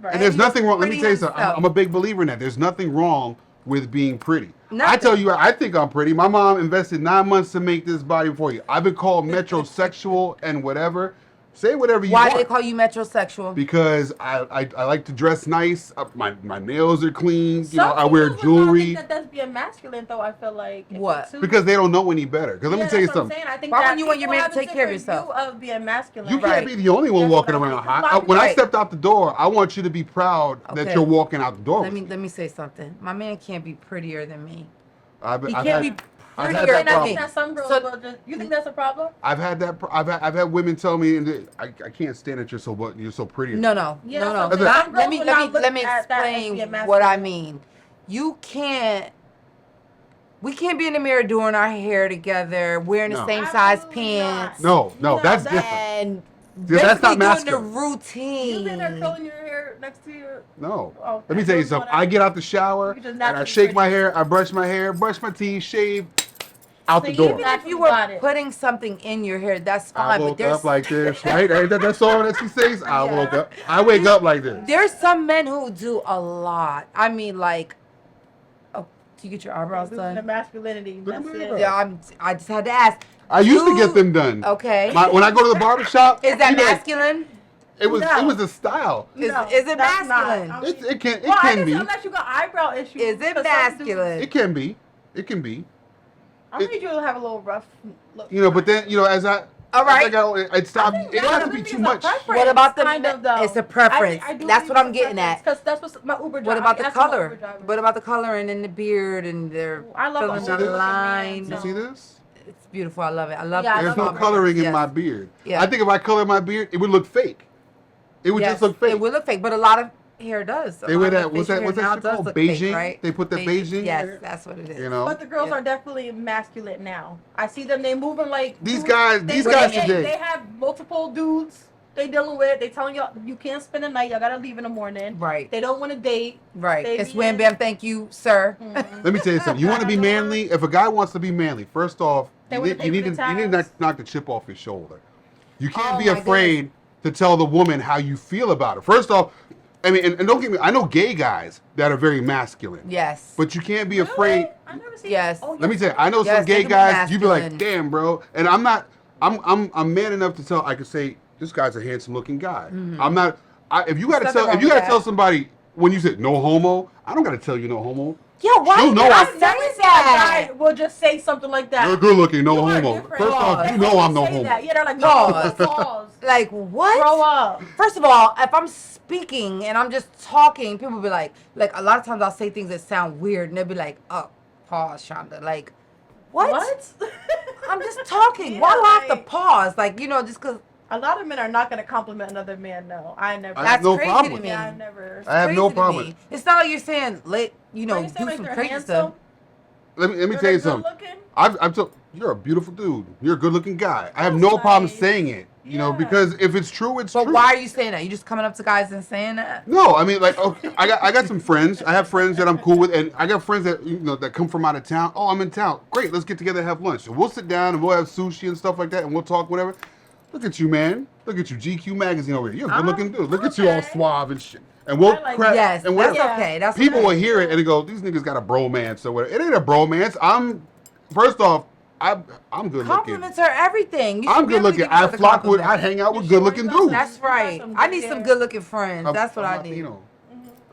Right. And there's nothing wrong. Let me pretty tell you something. himself. I'm a big believer in that. There's nothing wrong with being pretty. I Nothing. tell you, I think I'm pretty. My mom invested 9 months to make this body for you. I've been called metrosexual and whatever. Say whatever you Why want. do they call you metrosexual? Because I like to dress nice. My nails are clean. Some I wear people would not jewelry. think that's being masculine, though. I feel like What? Because they don't know any better. Because let me tell you that's what I'm something. saying. I think Why that wouldn't you want your people man have to a take care of different yourself? view of being masculine. You can't Right. be the only one That's walking what I around think. hot. When I Right. stepped out the door, I want you to be proud that Okay. you're walking out the door. Let me say something. My man can't be prettier than me. I've He had- can't be I've had prettier that than I me. think problem. that some girls So- will just. You think that's a problem? I've had that. I've had women tell me, I can't stand that you're so pretty. No. Yeah, No. some girls Let will me not look let me at that as being explain masculine. what I mean. You can't. We can't be in the mirror doing our hair together, wearing the No. same size Absolutely not. pants. No, that's that- different. And Yeah, that's basically not masculine. doing the routine. You been there curling your hair next to your. No. Oh, Let me tell you that's something. what I get out the shower You just and I naturally shake my pretty. hair, I brush my hair, brush my teeth, shave, out the So you door. even Even if you Got were it. putting something in your hair, that's I fine. But woke there's up like this, right? Ain't that song that she sings? I woke up. I wake up like this. there's some men who do a lot. I mean, like, oh, do you get your eyebrows Losing the done? masculinity. Look at That's my it. eyebrows. Yeah, I just had to ask. I used to You- get them done. Okay. When I go to the barber shop, Is that you know, masculine? It was No. a style. Is No, it that's not. masculine? I mean, It can well, I guess be. unless you got eyebrow issues. Is it 'cause some dudes- masculine? It can be. It can be. I need you to have a little rough look. But then as I All right. as I got, it stopped. It has to be too much. What about the- kind of, though. it's a preference. I do That's believe what I'm it's a getting at. preference, 'cause that's what my Uber driver. What about the I asked my color? Uber driver. What about the color and then the beard and their I love filling a the older looking line? man, You so- see this? It's beautiful. I love it. I love Yeah, I this There's love no it. coloring in Yes. my beard. Yeah. I think if I color my beard, it would look fake. It would Yes, just look fake. It would look fake, but a lot of hair does. A They lot wear of that. What's facial that? What's hair now that shit does called? look fake, Beijing. right? They put the Beijing. Yes, in there, that's what it is. You know. But the girls Yeah. are definitely masculine now. I see them. They moving like These dudes. guys- They, these they- guys they, today. They have multiple dudes. They dealing with. They telling y'all you can't spend the night. Y'all gotta leave in the morning. Right. They don't want to date. Right. They It's be wham in- bam. Thank you, sir. Let me tell you something. You want to be manly? If a guy wants to be manly, first off, They you wanna need, pay you for need the to tabs. knock the chip off his shoulder. You can't Oh, be my afraid to tell the woman how you feel about her. First off, I mean, and don't get me. I know gay guys that are very masculine. Yes. But you can't be Really? afraid. I never seen. Yes. Oh, Let me tell you, I know Yes, some they gay can be guys. You be like, masculine. damn, bro. And I'm not. I'm man enough to tell. I could say this guy's a handsome looking guy. I'm not. If you gotta There's tell, nothing if you wrong gotta with tell that. somebody when you said no homo, I don't gotta tell you no homo. Yeah, why She'll you know not I- I've never saying seen a that? guy will just say something like that. You're good looking, no You are homo. different. First off, Pause. you know I'm no Say homo. that. Yeah, they're like, Pause. no, pause. Like what? Grow up. First of all, if I'm speaking and I'm just talking, people be like a lot of times I'll say things that sound weird and they'll be like, oh, pause, Shonda. Like, what? I'm just talking. Yeah, Why do I have to like- pause? Like, just because A lot of men are not going to compliment another man. No, I never. I have that's no crazy problem to with me. yeah, I never. I have no Crazy to problem me. with It's not like you're saying, Why do you say like some they're crazy handsome? stuff. Let me They're tell you like something. good looking? I've told you're a beautiful dude. You're a good looking guy. I have That's no problem nice. saying it. You know, Yeah. because if it's true, it's But true. why are you saying that? You just coming up to guys and saying that? No, I mean, like, okay, I got some friends. I have friends that I'm cool with, and I got friends that that come from out of town. Oh, I'm in town. Great, let's get together and have lunch. And we'll sit down and we'll have sushi and stuff like that, and we'll talk whatever. Look at you, man. Look at you, GQ magazine over here. You're a good looking dude. Look at you all okay. suave and shit. And we'll I like crack. Yes, and that's whatever. Yeah. okay. That's People okay. will hear it and they go, "These niggas got a bromance or whatever." It ain't a bromance. First off, I'm good looking. Compliments are everything. You I'm should be good able to looking. give each I other flock with. I compliments. hang out with You good sure looking you got dudes. That's right. some I good need some hair. good looking friends. I'm- That's what I'm I need. Latino.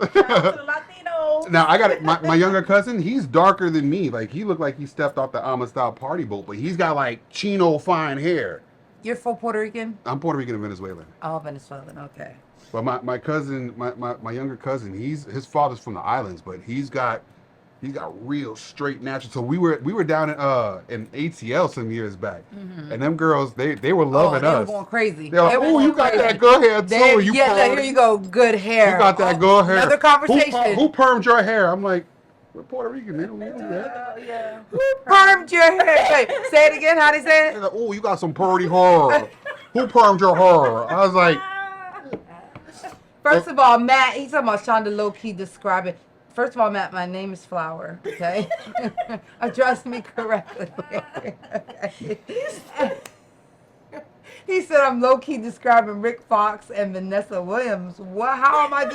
Shout out to the Latinos. Now I got it. My younger cousin. He's darker than me. Like he looked like he stepped off the Amistad party boat, but he's got like chino fine hair. You're full Puerto Rican? I'm Puerto Rican and Venezuelan. Oh, Venezuelan. Okay. But my cousin, my younger cousin, his father's from the islands, but he's got real straight natural. So we were down in ATL some years back, and them girls they were loving they us. were going crazy. They're like, They were oh, going you got crazy. that good hair too. You yeah, permed. here you go. Good hair. You got that good hair. Another conversation. Who permed your hair? I'm like, we're Puerto Rican. They don't do that. Yeah. Who permed your hair? Wait, say it again. How they say it? They're like, oh, you got some pretty hair. Who permed your hair? I was like, First of all, Matt, he's talking about Shonda low-key describing. First of all, Matt, my name is Flower, okay? Address me correctly. He said I'm low-key describing Rick Fox and Vanessa Williams. What? How am I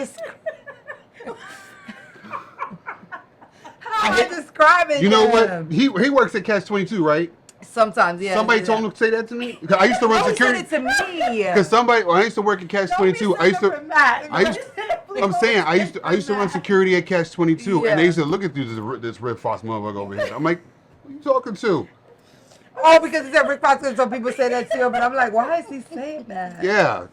describing you know them? what? He works at Catch 22, right? Sometimes, yeah. Somebody yeah. told him to say that to me. 'Cause I used to run No, he said security. it to me. Because when I used to work at Catch 22, I used to run security at Catch 22, and they used to look at this Rick Fox motherfucker over here. I'm like, who you talking to? Oh, because he said Rick Fox, and some people say that too, but I'm like, why is he saying that? Yeah.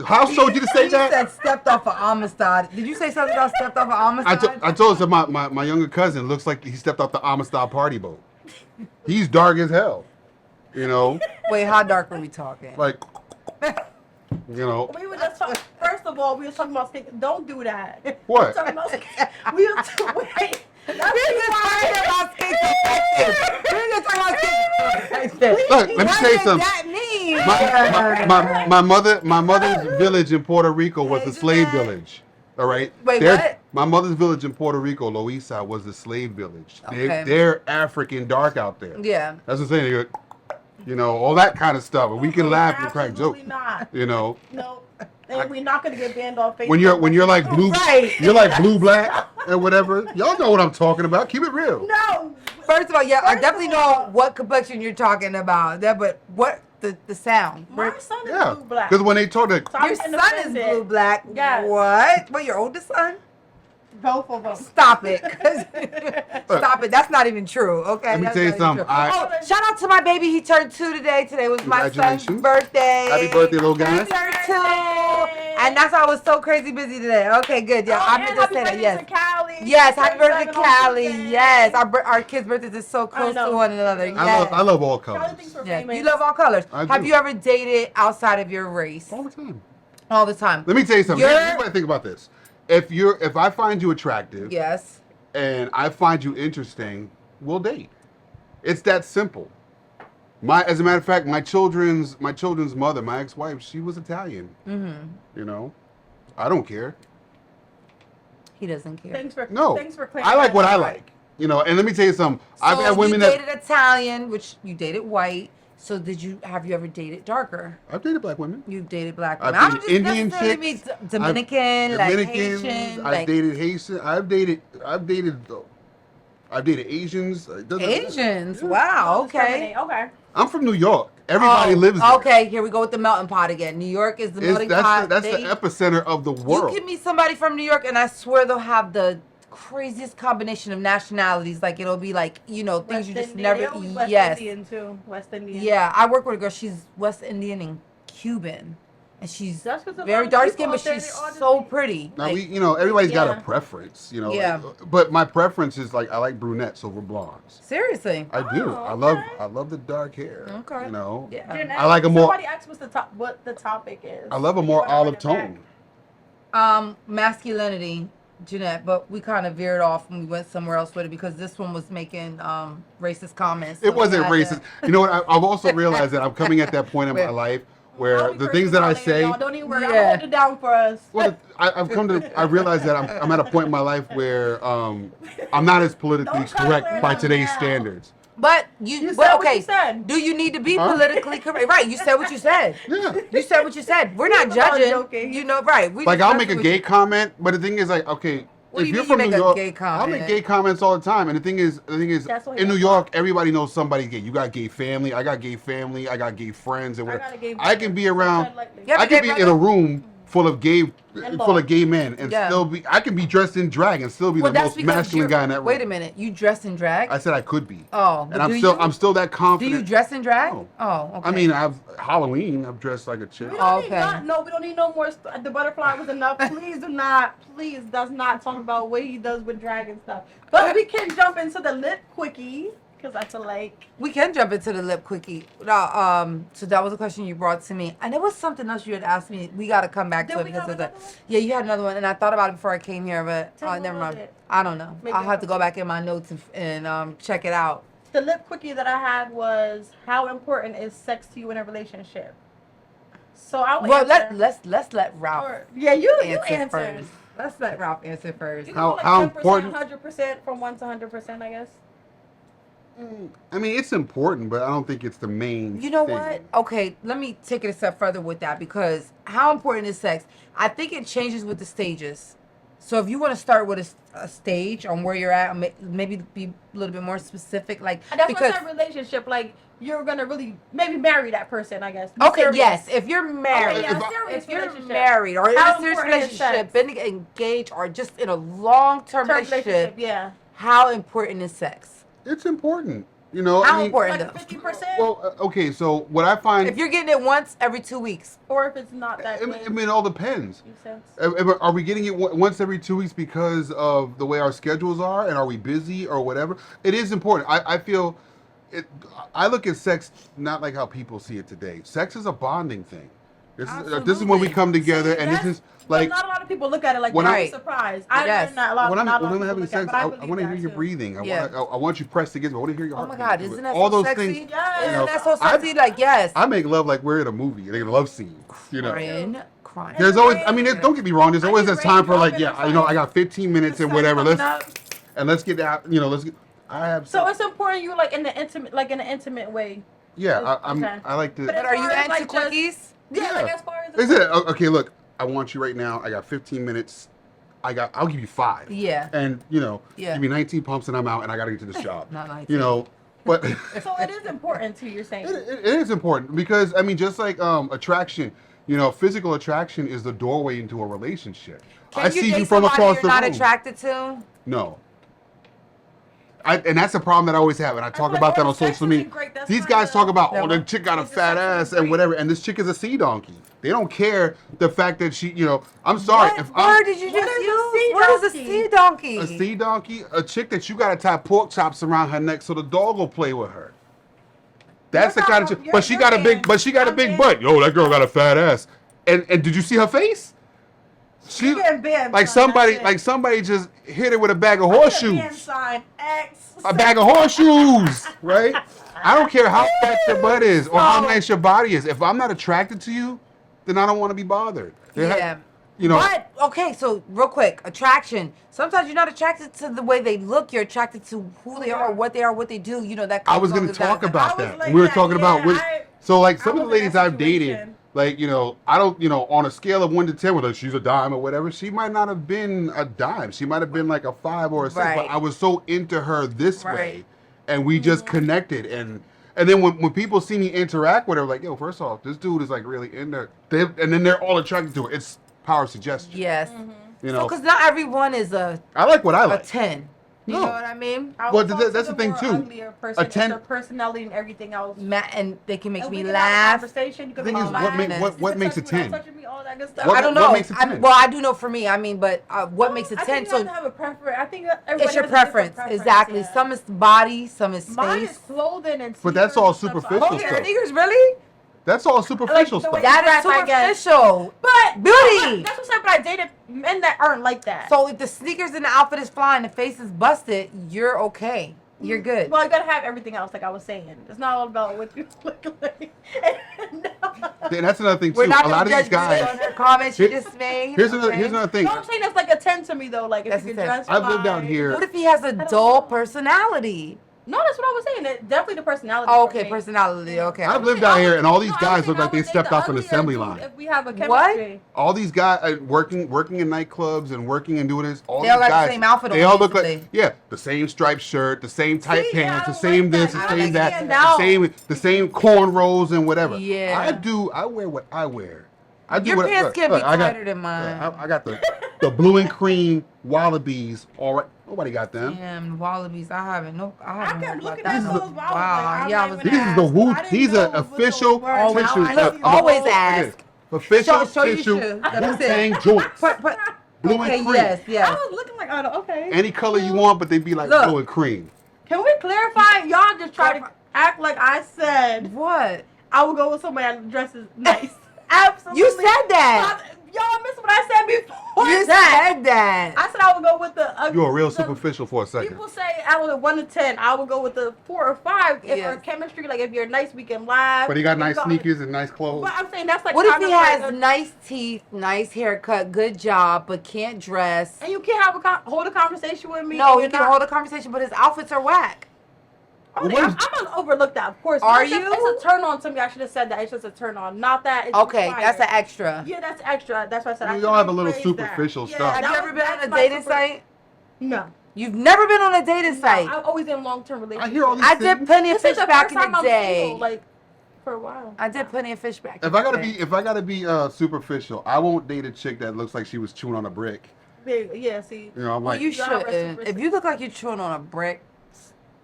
House told you to say He that? said stepped off of Amistad. Did you say something about stepped off of Amistad? I told him my younger cousin looks like he stepped off the Amistad party boat. He's dark as hell. You know? Wait, how dark were we talking? Like, you know. We were just talking. First of all, we were talking about skin. Don't do that. What? We were talking about skin. We were wait. We're just talking about skin complexion. We're just talking about skin complexion. Look, let me What tell you does something. that mean? My mother's village in Puerto Rico was the slave village. All right. Wait, what? My mother's village in Puerto Rico, Loíza, was the slave village. Okay. They're African dark out there. Yeah. That's what I'm saying. They go, you know, all that kind of stuff. And we can laugh and crack jokes. Absolutely not. You know. No. And we're not gonna get banned off Facebook. When you're like blue, Right. you're like blue black and whatever. Y'all know what I'm talking about. Keep it real. No. First of all, yeah, I First definitely of know all- what complexion you're talking about. That, but what the sound? My son is Yeah. blue black. Because when they told it, So I'm Your getting son is offended. blue black. Yes. What? What, your oldest son? Both of them. Stop it. Stop it. That's not even true. Okay. Let me That's tell you not even something. true. I- Oh, shout out to my baby. He turned 2 today. Today was my son's Congratulations. birthday. Happy birthday, little guy. He turned 2. And that's why I was so crazy busy today. Okay, good. Yeah, I meant to say that. Yes. Yes, happy birthday, Callie. Yes, our kids' birthdays is so close know. to one another. Yes. I love all Callie colors. thinks we're Yes. famous. You love all colors. I Have do. you ever dated outside of your race? All the time. All the time. Let me tell you something. You're- You might think about this. If I find you attractive Yes. and I find you interesting, we'll date. It's that simple. As a matter of fact, my children's mother, my ex-wife, she was Italian. Mm-hmm. You know, I don't care. He doesn't care. Thanks for No, clearing I like that what I up. like. You know, and let me tell you something. I've So had women you that dated Italian, which you dated white. So have you ever dated darker? I've dated black women. You've dated black I've women. I dated don't just Indian necessarily mean chicks. Dominican, like Dominicans. Haitian, I've like dated Haitian. I've dated Asians. It doesn't- Asians. Yeah. Wow. Don't Okay. discriminate. Okay. I'm from New York. Everybody lives there. Okay, here we go with the melting pot again. New York is the melting pot. That's the epicenter of the world. You give me somebody from New York, and I swear they'll have the craziest combination of nationalities. Like it'll be like things West you just Indian. never. They always West Yes. Indian too. West Indian. Yeah, I work with a girl. She's West Indian and Cuban, and she's That's 'cause a lot very of dark people skinned, but out there, she's they all just so be- pretty. Now Like, everybody's got Yeah. a preference, Yeah. But my preference is like I like brunettes over blondes. seriously. I do. Oh, I love the dark hair. Okay. You know. Yeah. Jeanette, I like a more- Somebody asked what the topic is. I love a more Wanna run olive it back? tone. Masculinity, Jeanette, but we kind of veered off and we went somewhere else with it because this one was making racist comments. so It we wasn't had to- racist. You know what? I've also realized that I'm coming at that point in my life where I'll be the things that I personal, say. y'all. Don't even worry. Yeah. I'll hold it down for us. Well, I realized that I'm at a point in my life where I'm not as politically Don't try to correct clear by that today's now. standards. But You but said what okay. you said. Do you need to be Huh? politically correct? Right, you said what you said. Yeah. You said what you said. We're not He's not judging. joking. You know, right? We Like just I'll make a messing gay with comment, but the thing is like, okay, What do if you you're mean from you New make a York, gay I'll make comment? gay comments all the time. And the thing is That's what he in New does. York, everybody knows somebody's gay. You got gay family, I got gay family, I got gay friends, and I whatever. got a gay I can be around. brother. Yeah, I but can gay be in a brother- room full of gay men and Yeah. still be. I can be dressed in drag and still be Well, the that's most because masculine you're. guy in that room. Wait a minute, you dress in drag? I said I could be. Oh, and I'm still that Do confident. you dress in drag? No. Oh, okay. I mean, Halloween. I've dressed like a chick. We don't Okay. we don't need no more. The butterfly was enough. Please does not talk about what he does with drag and stuff. But we can jump into the lip quickie because I feel like We can jump into the lip quickie. So that was a question you brought to me, and there was something else you had asked me. We got to come back Did to it we because have of that. another one? Yeah, you had another one, and I thought about it before I came here, but Tell me never what was mind. it? I don't know. Maybe I'll I have to go forgot. back in my notes and check it out. the lip quickie that I had was how important is sex to you in a relationship? So I would Well, answer. let's let Ralph Yeah, you answer answer. first. Let's let Ralph answer first. You How- can go how like 10%, important- 100% from 1 to 100%, I guess. I mean, it's important, but I don't think it's the main. You know thing. what? Okay, let me take it a step further with that because how important is sex? I think it changes with the stages. So if you want to start with a stage on where you're at, maybe be a little bit more specific, like And that's because what that relationship, like, you're going to really maybe marry that person, I guess. Be okay, serious. yes, if you're married, yeah, if I- serious if you're relationship. married or in How a serious important is relationship, sex? been engaged, or just in a long-term Term relationship, yeah. how important is sex? It's important. You know, How I mean, important? Like though? 50%? well, okay, so what I find, If you're getting it once every 2 weeks, or if it's not that I good. mean, it all depends. You sense? Are we getting it once every 2 weeks because of the way our schedules are, and are we busy or whatever? It is important. I feel it. I look at sex not like how people see it today. Sex is a bonding thing. This is when we Absolutely. come together, See, and this that's- is like but not a lot of people look at it like when that. I- I'm surprised. I Yes. learned that a lot. when I'm not a lot when of I'm people having look at it, sex, but I believe want to that hear your too. breathing. Yeah. I want you pressed against me. I want to hear your oh heart. my God, beat. isn't that all so those sexy? things? Yes. Isn't know, that so sexy? Like yes, I make love like we're in a movie, like a love scene. You know. crying. There's always, I mean, don't get me wrong. There's I always get that time for like, raindrops yeah, in you know, the I got 15 minutes and whatever. Coming up. Let's get out. You know, let's get. I have. So it's important you like in an intimate way. Yeah, Okay. I like to. But But are you as far as, into like, just- quickies? Yeah, Yeah. like as far as Is it okay? Look, I want you right now. I got 15 minutes. I'll give you 5. Yeah. And you know, Yeah. give me 19 pumps and I'm out, and I got to get to this job. Not 19. You know, but So it is important to you're saying. it is important because I mean, just like attraction. You know, physical attraction is the doorway into a relationship. Can I see date you from somebody across you're the not room. attracted to? No. And that's the problem that I always have, and I talk feel about like, that oh, on sex social isn't media. great, that's These not guys the- talk about, Yeah, oh, the what? chick got a It's the fat sex ass isn't and great. whatever, and this chick is a sea donkey. They don't care the fact that she, you know, I'm sorry. What If word I'm did you What just is a use? sea What is a donkey? sea donkey? a sea donkey, a chick that you got to tie pork chops around her neck so the dog will play with her. That's the You're kind of not- chick. you're- But she you're got a being- big, but she got a I'm big being- butt. Yo, that girl got a fat ass. And did you see her face? She You getting banned, like son, somebody that's it. somebody just hit her with a bag of Ban horseshoes. sign X. A bag of horseshoes, right? I don't care how fat your butt is or how nice your body is. If I'm not attracted to you, then I don't want to be bothered. Yeah. You know. But okay, so real quick, attraction. Sometimes you're not attracted to the way they look. You're attracted to who they are, what they do. You know that. I was comes going to along talk with that. about I was that. like We were that, talking about yeah, so like I some of the was in ladies that I've dated, situation. like, you know, I don't, you know, on a scale of 1 to 10, whether she's a dime or whatever, she might not have been a dime. She might have been like a 5 or a 6. Right. But I was so into her this Right. way, and we just connected. And then when people see me interact with her, like, yo, first off, this dude is like really into. And then they're all attracted to her. It's power of suggestion. Yes. You So, know, because not everyone is a I like what I like. 10. You No. know what I mean? I Well, would that's talk the to thing, more too. uglier person. A 10 It's their personality and everything else. And they can make And me we can have a laugh. conversation. You can The thing make is, me what laugh. make- You what can makes a touch me 10? without touching me, all that good stuff. What- I don't know. makes a 10? Well, I do know for me. I mean, but what makes a I 10? think you So have to have a preference. I think everybody it's your has a different preference. Exactly. yeah. Some is body, some is Mine is space. clothing and But that's sneakers all and stuff, so I superficial don't Okay, stuff. care. sneakers, really? That's all superficial the way stuff. That is dress, I guess. superficial. But Beauty. That's what I'm saying. But I dated men that aren't like that. So if the sneakers and the outfit is flying, the face is busted, you're okay. You're good. Well, you gotta have everything else, like I was saying. It's not all about what you look like. And that's another thing too. We're not A lot gonna of these judge Judy guys. on her comments she Here- just made. Here's okay? another thing. No, I'm saying that's like a 10 to me though. Like if That's you a can 10. dress I've lived out fine. here. What if he has a don't dull know. personality? No, that's what I was saying. It, definitely the personality. Oh, for okay, me. personality. Okay. I've lived out here, and all these No, I guys would look say like they I would stepped date off an the assembly uglier line. dude If we have a What? chemistry. All these guys working in nightclubs and working and doing this. All They these all got the guys, same outfit They on, all look like basically. the same striped shirt, the same tight See, yeah, pants, I the don't same like this, that. the I same like that, stand out. the same cornrows and whatever. Yeah. I wear what I wear. I do Your what, pants look, can't look, be I got, tighter than mine. I got the blue and cream Wallabies. All right, nobody got them. Damn, wallabies. I haven't. Nope. I haven't. kept heard looking about at that. those, but I was like, Wow. I'm Yeah, I not was. even These is the ask, 'cause woo. I didn't These know are what those official were. Oh, tissue. now I look. see Always those. ask. Official Show your tissue. shoe. Let me Wu see. Tang joints. Put. Blue Okay. and cream. Yes. I Yes. was looking like, oh, okay. Any color you want, but they be like Look. blue and cream. Can we clarify? Y'all just try to act like I said What? I would go with somebody that dresses nice. Absolutely. You said that. Y'all missed what I said before. You that. said that. I said I would go with the. You're real the- superficial for a second. People say out of the 1 to 10, I would go with the 4 or 5 if Yes. our chemistry, like if you're nice, we can laugh. But he got If nice you sneakers and nice clothes. But I'm saying that's like. What if kind he of like has a- nice teeth, nice haircut, good job, but can't dress? And you can't have hold a conversation with me. No, and he you're can not- hold a conversation, but his outfits are whack. I'm What is- gonna overlook that, of course. Are But you? It's a turn on to me. I should have said that. It's just a turn on, not that. It's Okay, required. that's an extra. Yeah, that's extra. That's what I said. I You all have a little should've rephrased that. superficial Yeah, stuff. Have that you ever was- been on that's a my dating super- site? No. You've never been on a dating site. I'm always in long-term relationships. I hear all these I things. did plenty of This fish is the back first in time the I'm day. single, like for a while. I did plenty of fish back. If I gotta be superficial, I won't date a chick that looks like she was chewing on a brick. Yeah, see. You know, I'm Well, like, you You are shouldn't. reciprocity. If you look like you're chewing on a brick,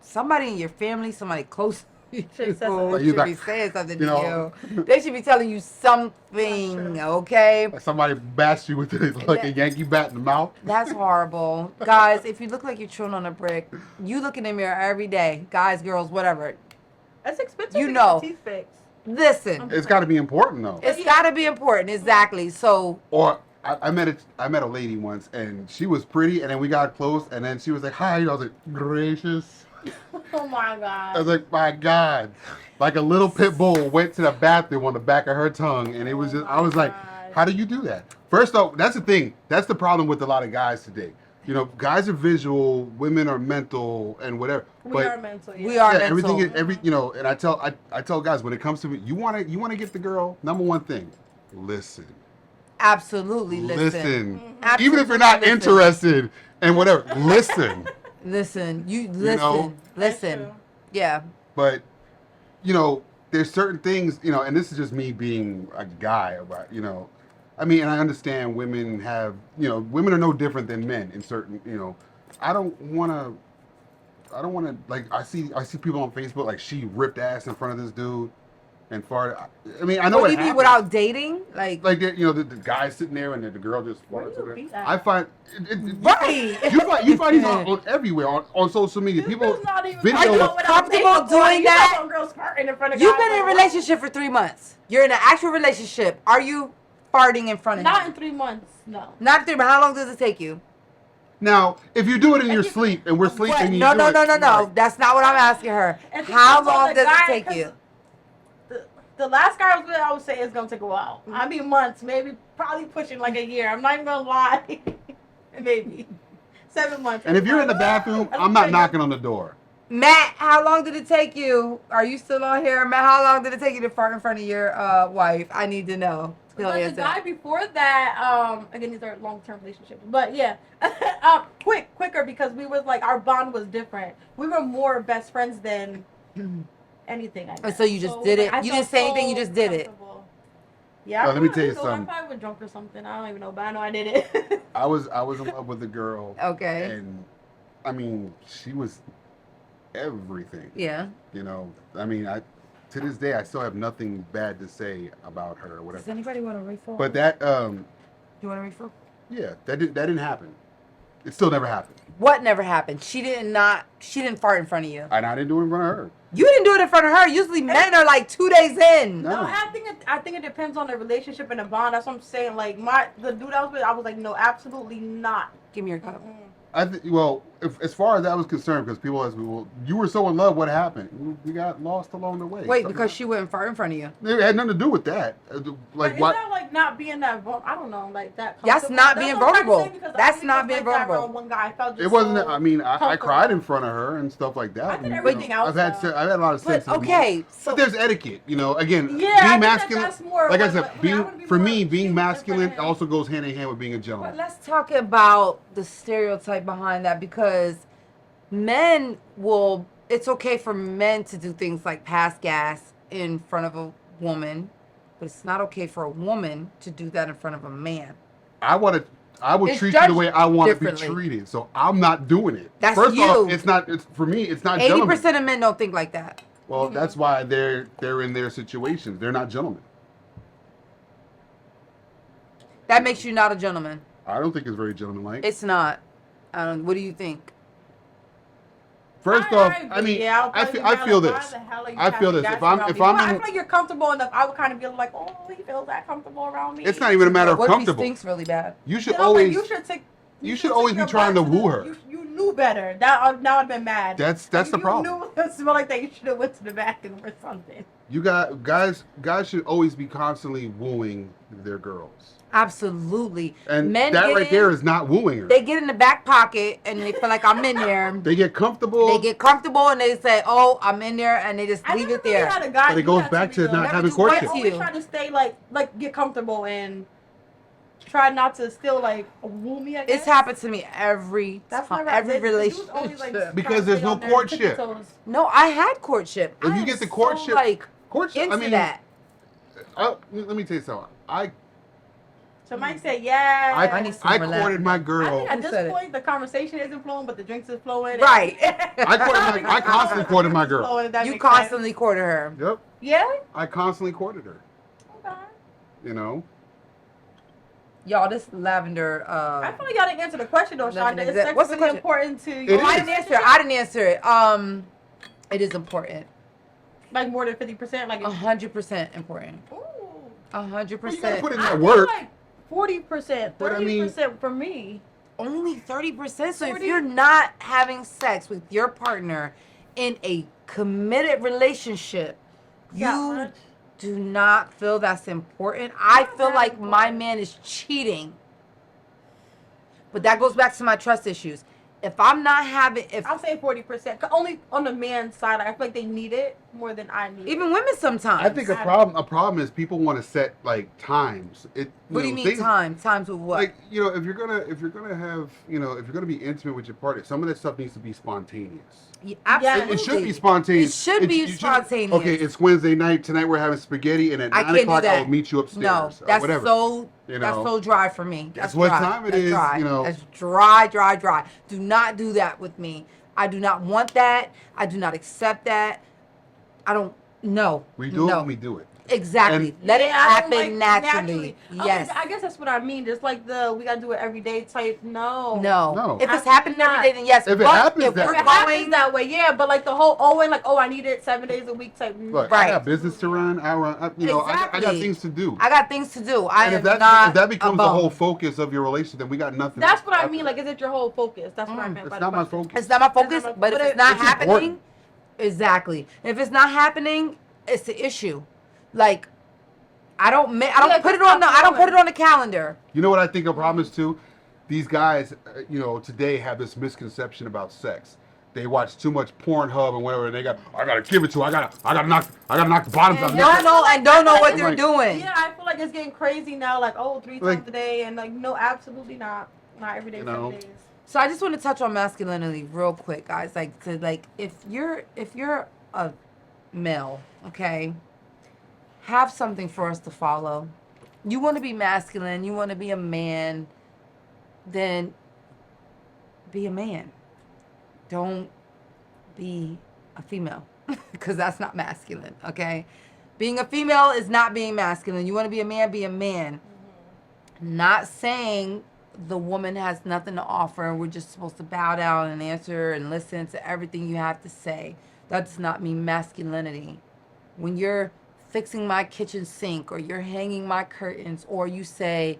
somebody in your family, somebody close to you, Should say something. should You be like- saying something you to know. you. They should be telling you something, That's okay? somebody bashed you with like a Yankee bat in the mouth. That's horrible. Guys, if you look like you're chewing on a brick, you look in the mirror every day. Guys, girls, whatever. That's expensive. You to know. get your teeth fixed. Listen, It's got to be important though. it's got to be important. Exactly. So, Or I met a lady once, and she was pretty, and then we got close, and then she was like, "Hi," I was like, "Gracious." Oh my I god. was like, "My God!" Like a little pit bull went to the bathroom on the back of her tongue, and it was just. I was like, God. "How do you do that?" First off, that's the thing. That's the problem with a lot of guys today. You know, guys are visual, women are mental, and whatever. We are mental. Yeah. we are Yeah, mental. everything is you know, and I tell guys when it comes to it, you want to get the girl. Number one thing, listen. Absolutely listen. Listen. Absolutely Even if you're not listen. interested and whatever, listen. Listen. You listen. know? Listen. That's true. Yeah. But you know, there's certain things, you know, and this is just me being a guy about, you know, I mean, and I understand women have, you know, women are no different than men in certain, you know, I don't want to like I see people on Facebook like she ripped ass in front of this dude and farted. I mean, I know What do it you mean happens. without dating? Like You know, the guy sitting there and the girl just Where farts. do you in there. beat that? I find right. you find these on everywhere on social media. This People girl's not even videos. Are you without comfortable makeup on. doing You that? saw some girls farting in front of You've guys been in a like, relationship for 3 months. You're in an actual relationship. Are you farting in front of Not him? in 3 months. No. Not 3, but how long does it take you? Now, if you do it in your sleep and we're sleeping, What? and you No, do no, it, no, no, no. right. That's not what I'm asking her. And she How comes on long the does guy, it take 'cause you? The last guy I was with, I would say it's gonna take a while. I mean months, maybe probably pushing like a year. I'm not even gonna lie. Maybe 7 months. And if you're in the bathroom, I'm not knocking on the door. Matt, how long did it take you? Are you still on here? Matt, how long did it take you to fart in front of your wife? I need to know. Tell But the us guy that. before that, again, these are long-term relationships. But yeah, quicker because we was like our bond was different. We were more best friends than anything. I And guess. so you just did it? I You felt didn't say anything, you so just did it? comfortable. Yeah. Well, let me I tell you probably- I something. probably was drunk or something. I don't even know, but I know I did it. I was in love with a girl, Okay. and I mean, she was everything. Yeah. You know, I mean, to this day, I still have nothing bad to say about her or whatever. Does anybody want a refill? But that, You want a refill? yeah, that didn't happen. It still never happened, What never happened? She didn't fart in front of you. and I didn't do it in front of her. You didn't do it in front of her. Usually men are like 2 days in. No. No, I think it depends on the relationship and the bond. That's what I'm saying. Like the dude I was with, I was like, no, absolutely not. Give me your cup. Well, as far as that was concerned, because people ask me, well, you were so in love, what happened? We got lost along the way. Wait, Something because she wouldn't fart in front of you. It had nothing to do with that. Like, is what? that like not being that I don't know, like that. That's comfortable? not being what I'm trying to vulnerable. say, because That's I really not was being like that vulnerable. around one guy. I felt just It wasn't. so I mean, I comfortable. cried in front of her and stuff like that. I did and, everything else, I've had though. a lot of But sense. okay, so But there's etiquette, you know. Again, Yeah, I being think masculine, that's more like I what- said, what- I being would be for more me, being cute in front of masculine him. also goes hand in hand with being a but gentleman. let's talk about the stereotype behind that, because men will. It's okay for men to do things like pass gas in front of a woman. but it's not okay for a woman to do that in front of a man. I would It's treat you the judged way I want to be differently. treated. So I'm not doing it. That's First you. off, it's not. It's for me. It's not 80% gentlemen. of men don't think like that. Well, that's why they're in their situations. They're not gentlemen. That makes you not a gentleman. I don't think it's very gentlemanlike. It's not. What do you think? First off, I mean, I feel this. I feel this. If I'm I feel like you're comfortable enough, I would kind of be like, oh, he feels that comfortable around me. it's not even a matter of What if he comfortable. stinks really bad? You should No, but always. you should always be trying to woo her. You knew better. Now I'd been mad. That's If the problem. You knew it smelled like that. You should have went to the bathroom or something. You got guys should always be constantly wooing their girls. Absolutely. And Men that get right in, there is not wooing her. They get in the back pocket and they feel like I'm in there. They get comfortable. They get comfortable and they say, "Oh, I'm in there," and they just I leave never it there. Really had a guy But it do goes that back me, to though. not Never having do- courtship. I always try to stay like get comfortable and try not to still like woo me. I guess. It's happened to me every That's time, never every the dude's always, relationship. like, Because trying to there's stay no on their courtship. tippy toes. No, I had courtship. If I you am get the so, courtship, like courtship. into I mean, that. let me tell you something. So Mike said, "Yeah." I need some I relax. courted my I girl. think at Who said this it? point the conversation isn't flowing, but the drinks is flowing. Right. I constantly courted my girl. Flowing, if that You makes sense. constantly courted her. Yep. Yeah. I constantly courted her. Okay. You know. Y'all, this lavender. I feel like y'all didn't answer the question though, Shonda. Lavender Is exec- sex what's the really question? important to It you? Oh, I is. didn't answer it. I didn't answer it. It is important. Like more than 50%. Like 100% important. Ooh. 100%. Well, you gotta put in I that feel work. like 40%, But I mean- 30% for me. Only 30%. So if 40? you're not having sex with your partner in a committed relationship, That you much? do not feel that's important. I Not feel that like my important. man is cheating. But that goes back to my trust issues. If I'm not having, if I'll say 40%. Only on the man's side, I feel like they need it more than I need even it. women sometimes. I think a problem is people want to set like times. What do you mean things- times with what? Like, you know, if you're gonna have, you know, if you're gonna be intimate with your partner, some of that stuff needs to be spontaneous. Yeah, absolutely. It should be spontaneous. It should be you spontaneous. Okay, it's Wednesday night. Tonight we're having spaghetti, and at I 9 can't do o'clock that. I'll meet you upstairs. No, or that's whatever. so You that's know? so dry for me. That's what dry. time it That's is, dry. you know? That's dry. Do not do that with me. I do not want that. I do not accept that. I don't. No. We do it no. when we do it. Exactly. And- Let it Yeah, I don't happen like naturally. Okay, Yes. I guess that's what I mean. Just like we gotta do it every day type. No. No. If it's Absolutely happening every not. day, then yes. If it but happens if that we're way. It happens going, that way, yeah. But like the whole I need it 7 days a week type. Look, Right. I got business to run. I got Exactly. things to do. I got things to do. I And am if not that becomes a the bum. whole focus of your relationship, then we got nothing. That's what I after mean. that. Like, is it your whole focus? That's what I meant. It's by not the my question. focus. It's not my focus, not my- but if but it's not it's happening, important. exactly. If it's not happening, it's the issue. Like, I don't Yeah, put it just on the stop I don't put doing it on the calendar. You know what I think a problem is too? These guys, you know, today have this misconception about sex. They watch too much Pornhub and whatever, and I gotta give it to her. I gotta knock the bottoms out. Don't know and don't know what I'm they're like- doing. Yeah, I feel like it's getting crazy now. Like, oh, 3 Like- times a day, and like, no, absolutely not. Not every day, You 7 know? days. So I just want to touch on masculinity real quick, guys. If you're a male, okay, have something for us to follow. You want to be masculine, you want to be a man, then be a man. Don't be a female, because that's not masculine, okay? Being a female is not being masculine. You want to be a man, be a man. Not saying the woman has nothing to offer and we're just supposed to bow down and answer and listen to everything you have to say. That does not mean masculinity. When you're fixing my kitchen sink or you're hanging my curtains or you say,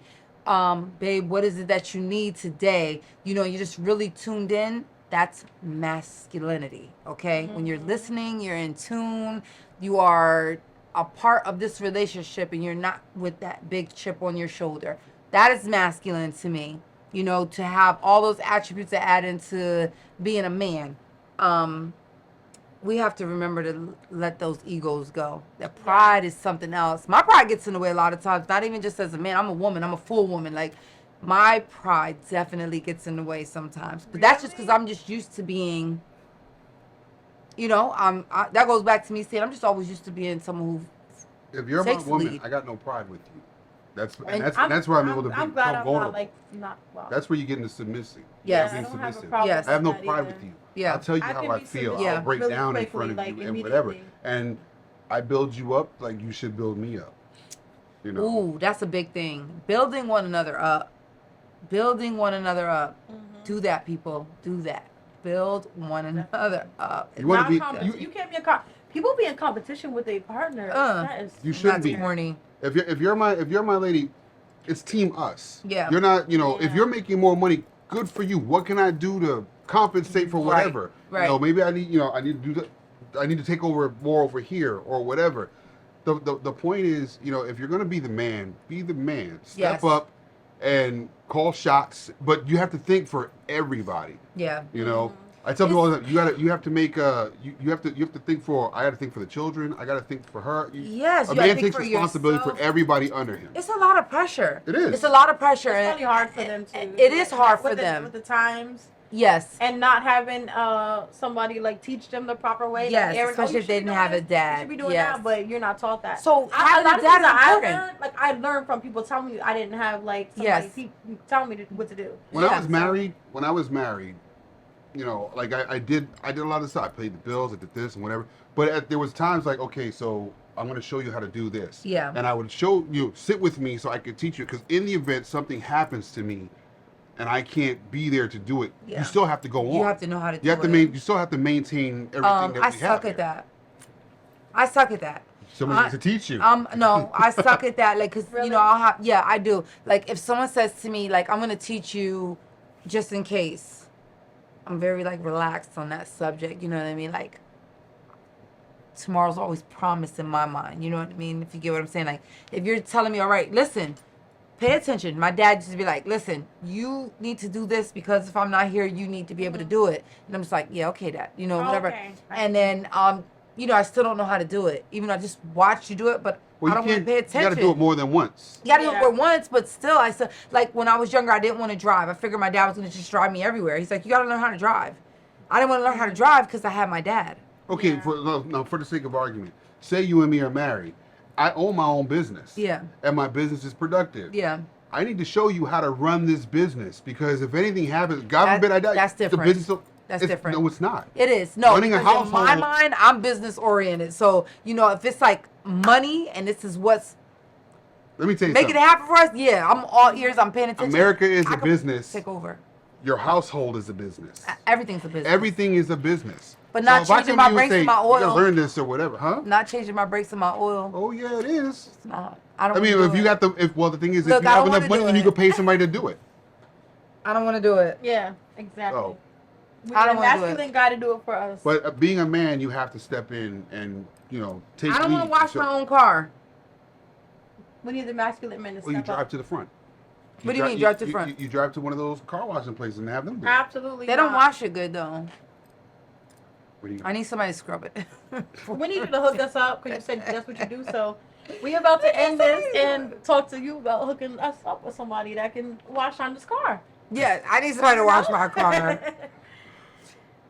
babe, what is it that you need today? You know, you're just really tuned in. That's masculinity, okay? When you're listening, you're in tune, you are a part of this relationship and you're not with that big chip on your shoulder. That is masculine to me, you know, to have all those attributes that add into being a man. We have to remember to let those egos go. That pride is something else. My pride gets in the way a lot of times, not even just as a man. I'm a woman. I'm a full woman. Like, my pride definitely gets in the way sometimes. But that's just because I'm just used to being, you know, that goes back to me saying I'm just always used to being someone who If you're takes my woman, lead. I got no pride with you. That's And that's where I'm able to be I'm glad I'm vulnerable. not like not well. That's where you get into submissing. Yes. Yeah, I Being don't have a submissive. problem Yes. with I have no that pride either. with you. Yeah. I'll tell you I how can I be feel. submissive I'll break really down in quickly, front of like, you and whatever. immediately. And I build you up like you should build me up. You know. Ooh, that's a big thing. Building one another up. Building one another up. Mhm. Do that, people. Do that. Build one another up. You wanna Not be- competition. you- You can't be people be in competition with their partner. That is You shouldn't That's be. corny. If you're my lady, it's team us. Yeah. You're not, you know, if Yeah. you're making more money, good for you. What can I do to compensate for Right, whatever? right. You know, maybe I need to do that. I need to take over more over here or whatever. The point is, you know, if you're gonna be the man, be the man. Step Yes. up and call shots, but you have to think for everybody. Yeah. You know, I tell people all the time, you have to make you have to think for. I got to think for the children. I got to think for her. Yes, a you gotta man think takes for responsibility yourself. for everybody under him. It's a lot of pressure. It is. It's a lot of pressure. It's and really hard for them too. It is hard with for the, them. with the times Yes. and not having somebody like teach them the proper way. Yes, like, Aaron, especially you if should they be didn't doing have a this, dad. You should be doing Yes. that, but you're not taught that. So a having lot a of dad things is I important. learned, like I learned from people telling me I didn't have like somebody Yes. telling me what to do. When Yeah. I was married, you know, like I did a lot of stuff. I paid the bills, I did this and whatever. But there was times like, okay, so I'm going to show you how to do this. Yeah. And I would show you, sit with me so I could teach you. Because in the event something happens to me, and I can't be there to do it, Yeah. you still have to go on. You have to know how to do You have to it. you still have to maintain everything that we I have. suck at here. that. I suck at that. Somebody needs to teach you. No, I suck at that. Like, cause Really? you know, I'll have, yeah, I do. Like, if someone says to me, like, I'm gonna teach you, just in case, I'm very like relaxed on that subject. You know what I mean? Like, tomorrow's always promised in my mind. You know what I mean? If you get what I'm saying, like, if you're telling me, all right, listen, pay attention. My dad used to be like, listen, you need to do this because if I'm not here, you need to be able to do it. And I'm just like, yeah, okay, Dad, you know, whatever. Okay. And then, you know, I still don't know how to do it, even though I just watched you do it, but Well, I don't want to pay attention. You got to do it more than once. You gotta do it Yeah. for once, but still, I said, like, when I was younger, I didn't want to drive. I figured my dad was going to just drive me everywhere. He's like, you gotta learn how to drive. I didn't want to learn how to drive because I had my dad. Okay, Yeah. for the sake of argument, say you and me are married. I own my own business. Yeah. And my business is productive. Yeah. I need to show you how to run this business because if anything happens, God That- forbid I die. that's The different. business That's it's- different. No, it's not. It is. No, Running a because in my household- mind, I'm business oriented. So, you know, if it's like money and this is what's Let me tell you making it something. happen for us, yeah, I'm all ears, I'm paying attention. America is I a could business. Take over. Your household is a business. Everything's a business. Everything is a business. But not if I changing come my to you and brakes and say, my You oil. gotta learn this or whatever, huh? Not changing my brakes and my oil. Oh yeah, it is. It's not. I don't I mean, wanna if do you it. got the thing is, Look, if you I have don't enough wanna money, do then you it. can pay somebody to do it. I don't want to do it. Yeah, exactly. Oh. We I don't the wanna do it. masculine got to do it for us. But being a man, you have to step in and take. I don't want lead. to wash So- my own car. We need the masculine men to Well, you step drive up. to the front. What do you mean, drive to the front? You drive to one of those car washing places and have them do it. Absolutely. They don't not. wash it good though. What do you- I need somebody to scrub it. We need you to hook us up because you said that's what you do. So we about to end this and talk to you about hooking us up with somebody that can wash on this car. Yeah, I need somebody to wash my car.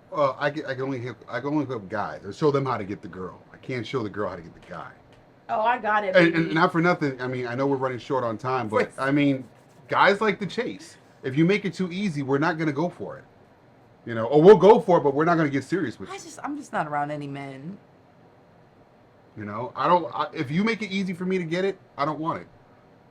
Well, I can only hook up guys. I show them how to get the girl. I can't show the girl how to get the guy. Oh, I got it. And baby. not for nothing. I mean, I know we're running short on time, but I mean, guys like to chase. If you make it too easy, we're not gonna go for it. Or we'll go for it, but we're not gonna get serious with you. I'm just not around any men. If you make it easy for me to get it, I don't want it.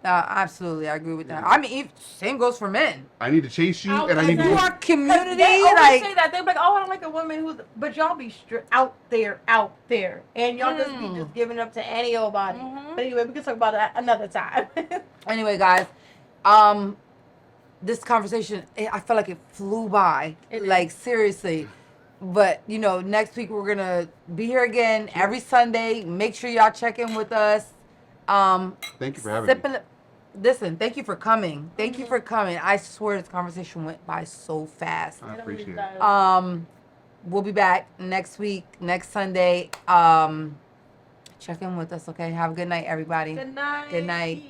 Absolutely, I agree with that. I mean, same goes for men. I need to chase you, Oh, and I need to. You exactly. are 'Cause community, they always like say that they're like, oh, I don't like a woman who's, but y'all be out there, and y'all just be just giving up to any old body. Mhm. But anyway, we can talk about that another time. Anyway, guys, this conversation, I felt like it flew by. It Like, seriously. But, next week we're going to be here again every Sunday. Make sure y'all check in with us. Thank you for having me. Listen, thank you for coming. Thank you for coming. I swear this conversation went by so fast. I appreciate it. We'll be back next week, next Sunday. Check in with us, okay? Have a good night, everybody. Good night. Good night.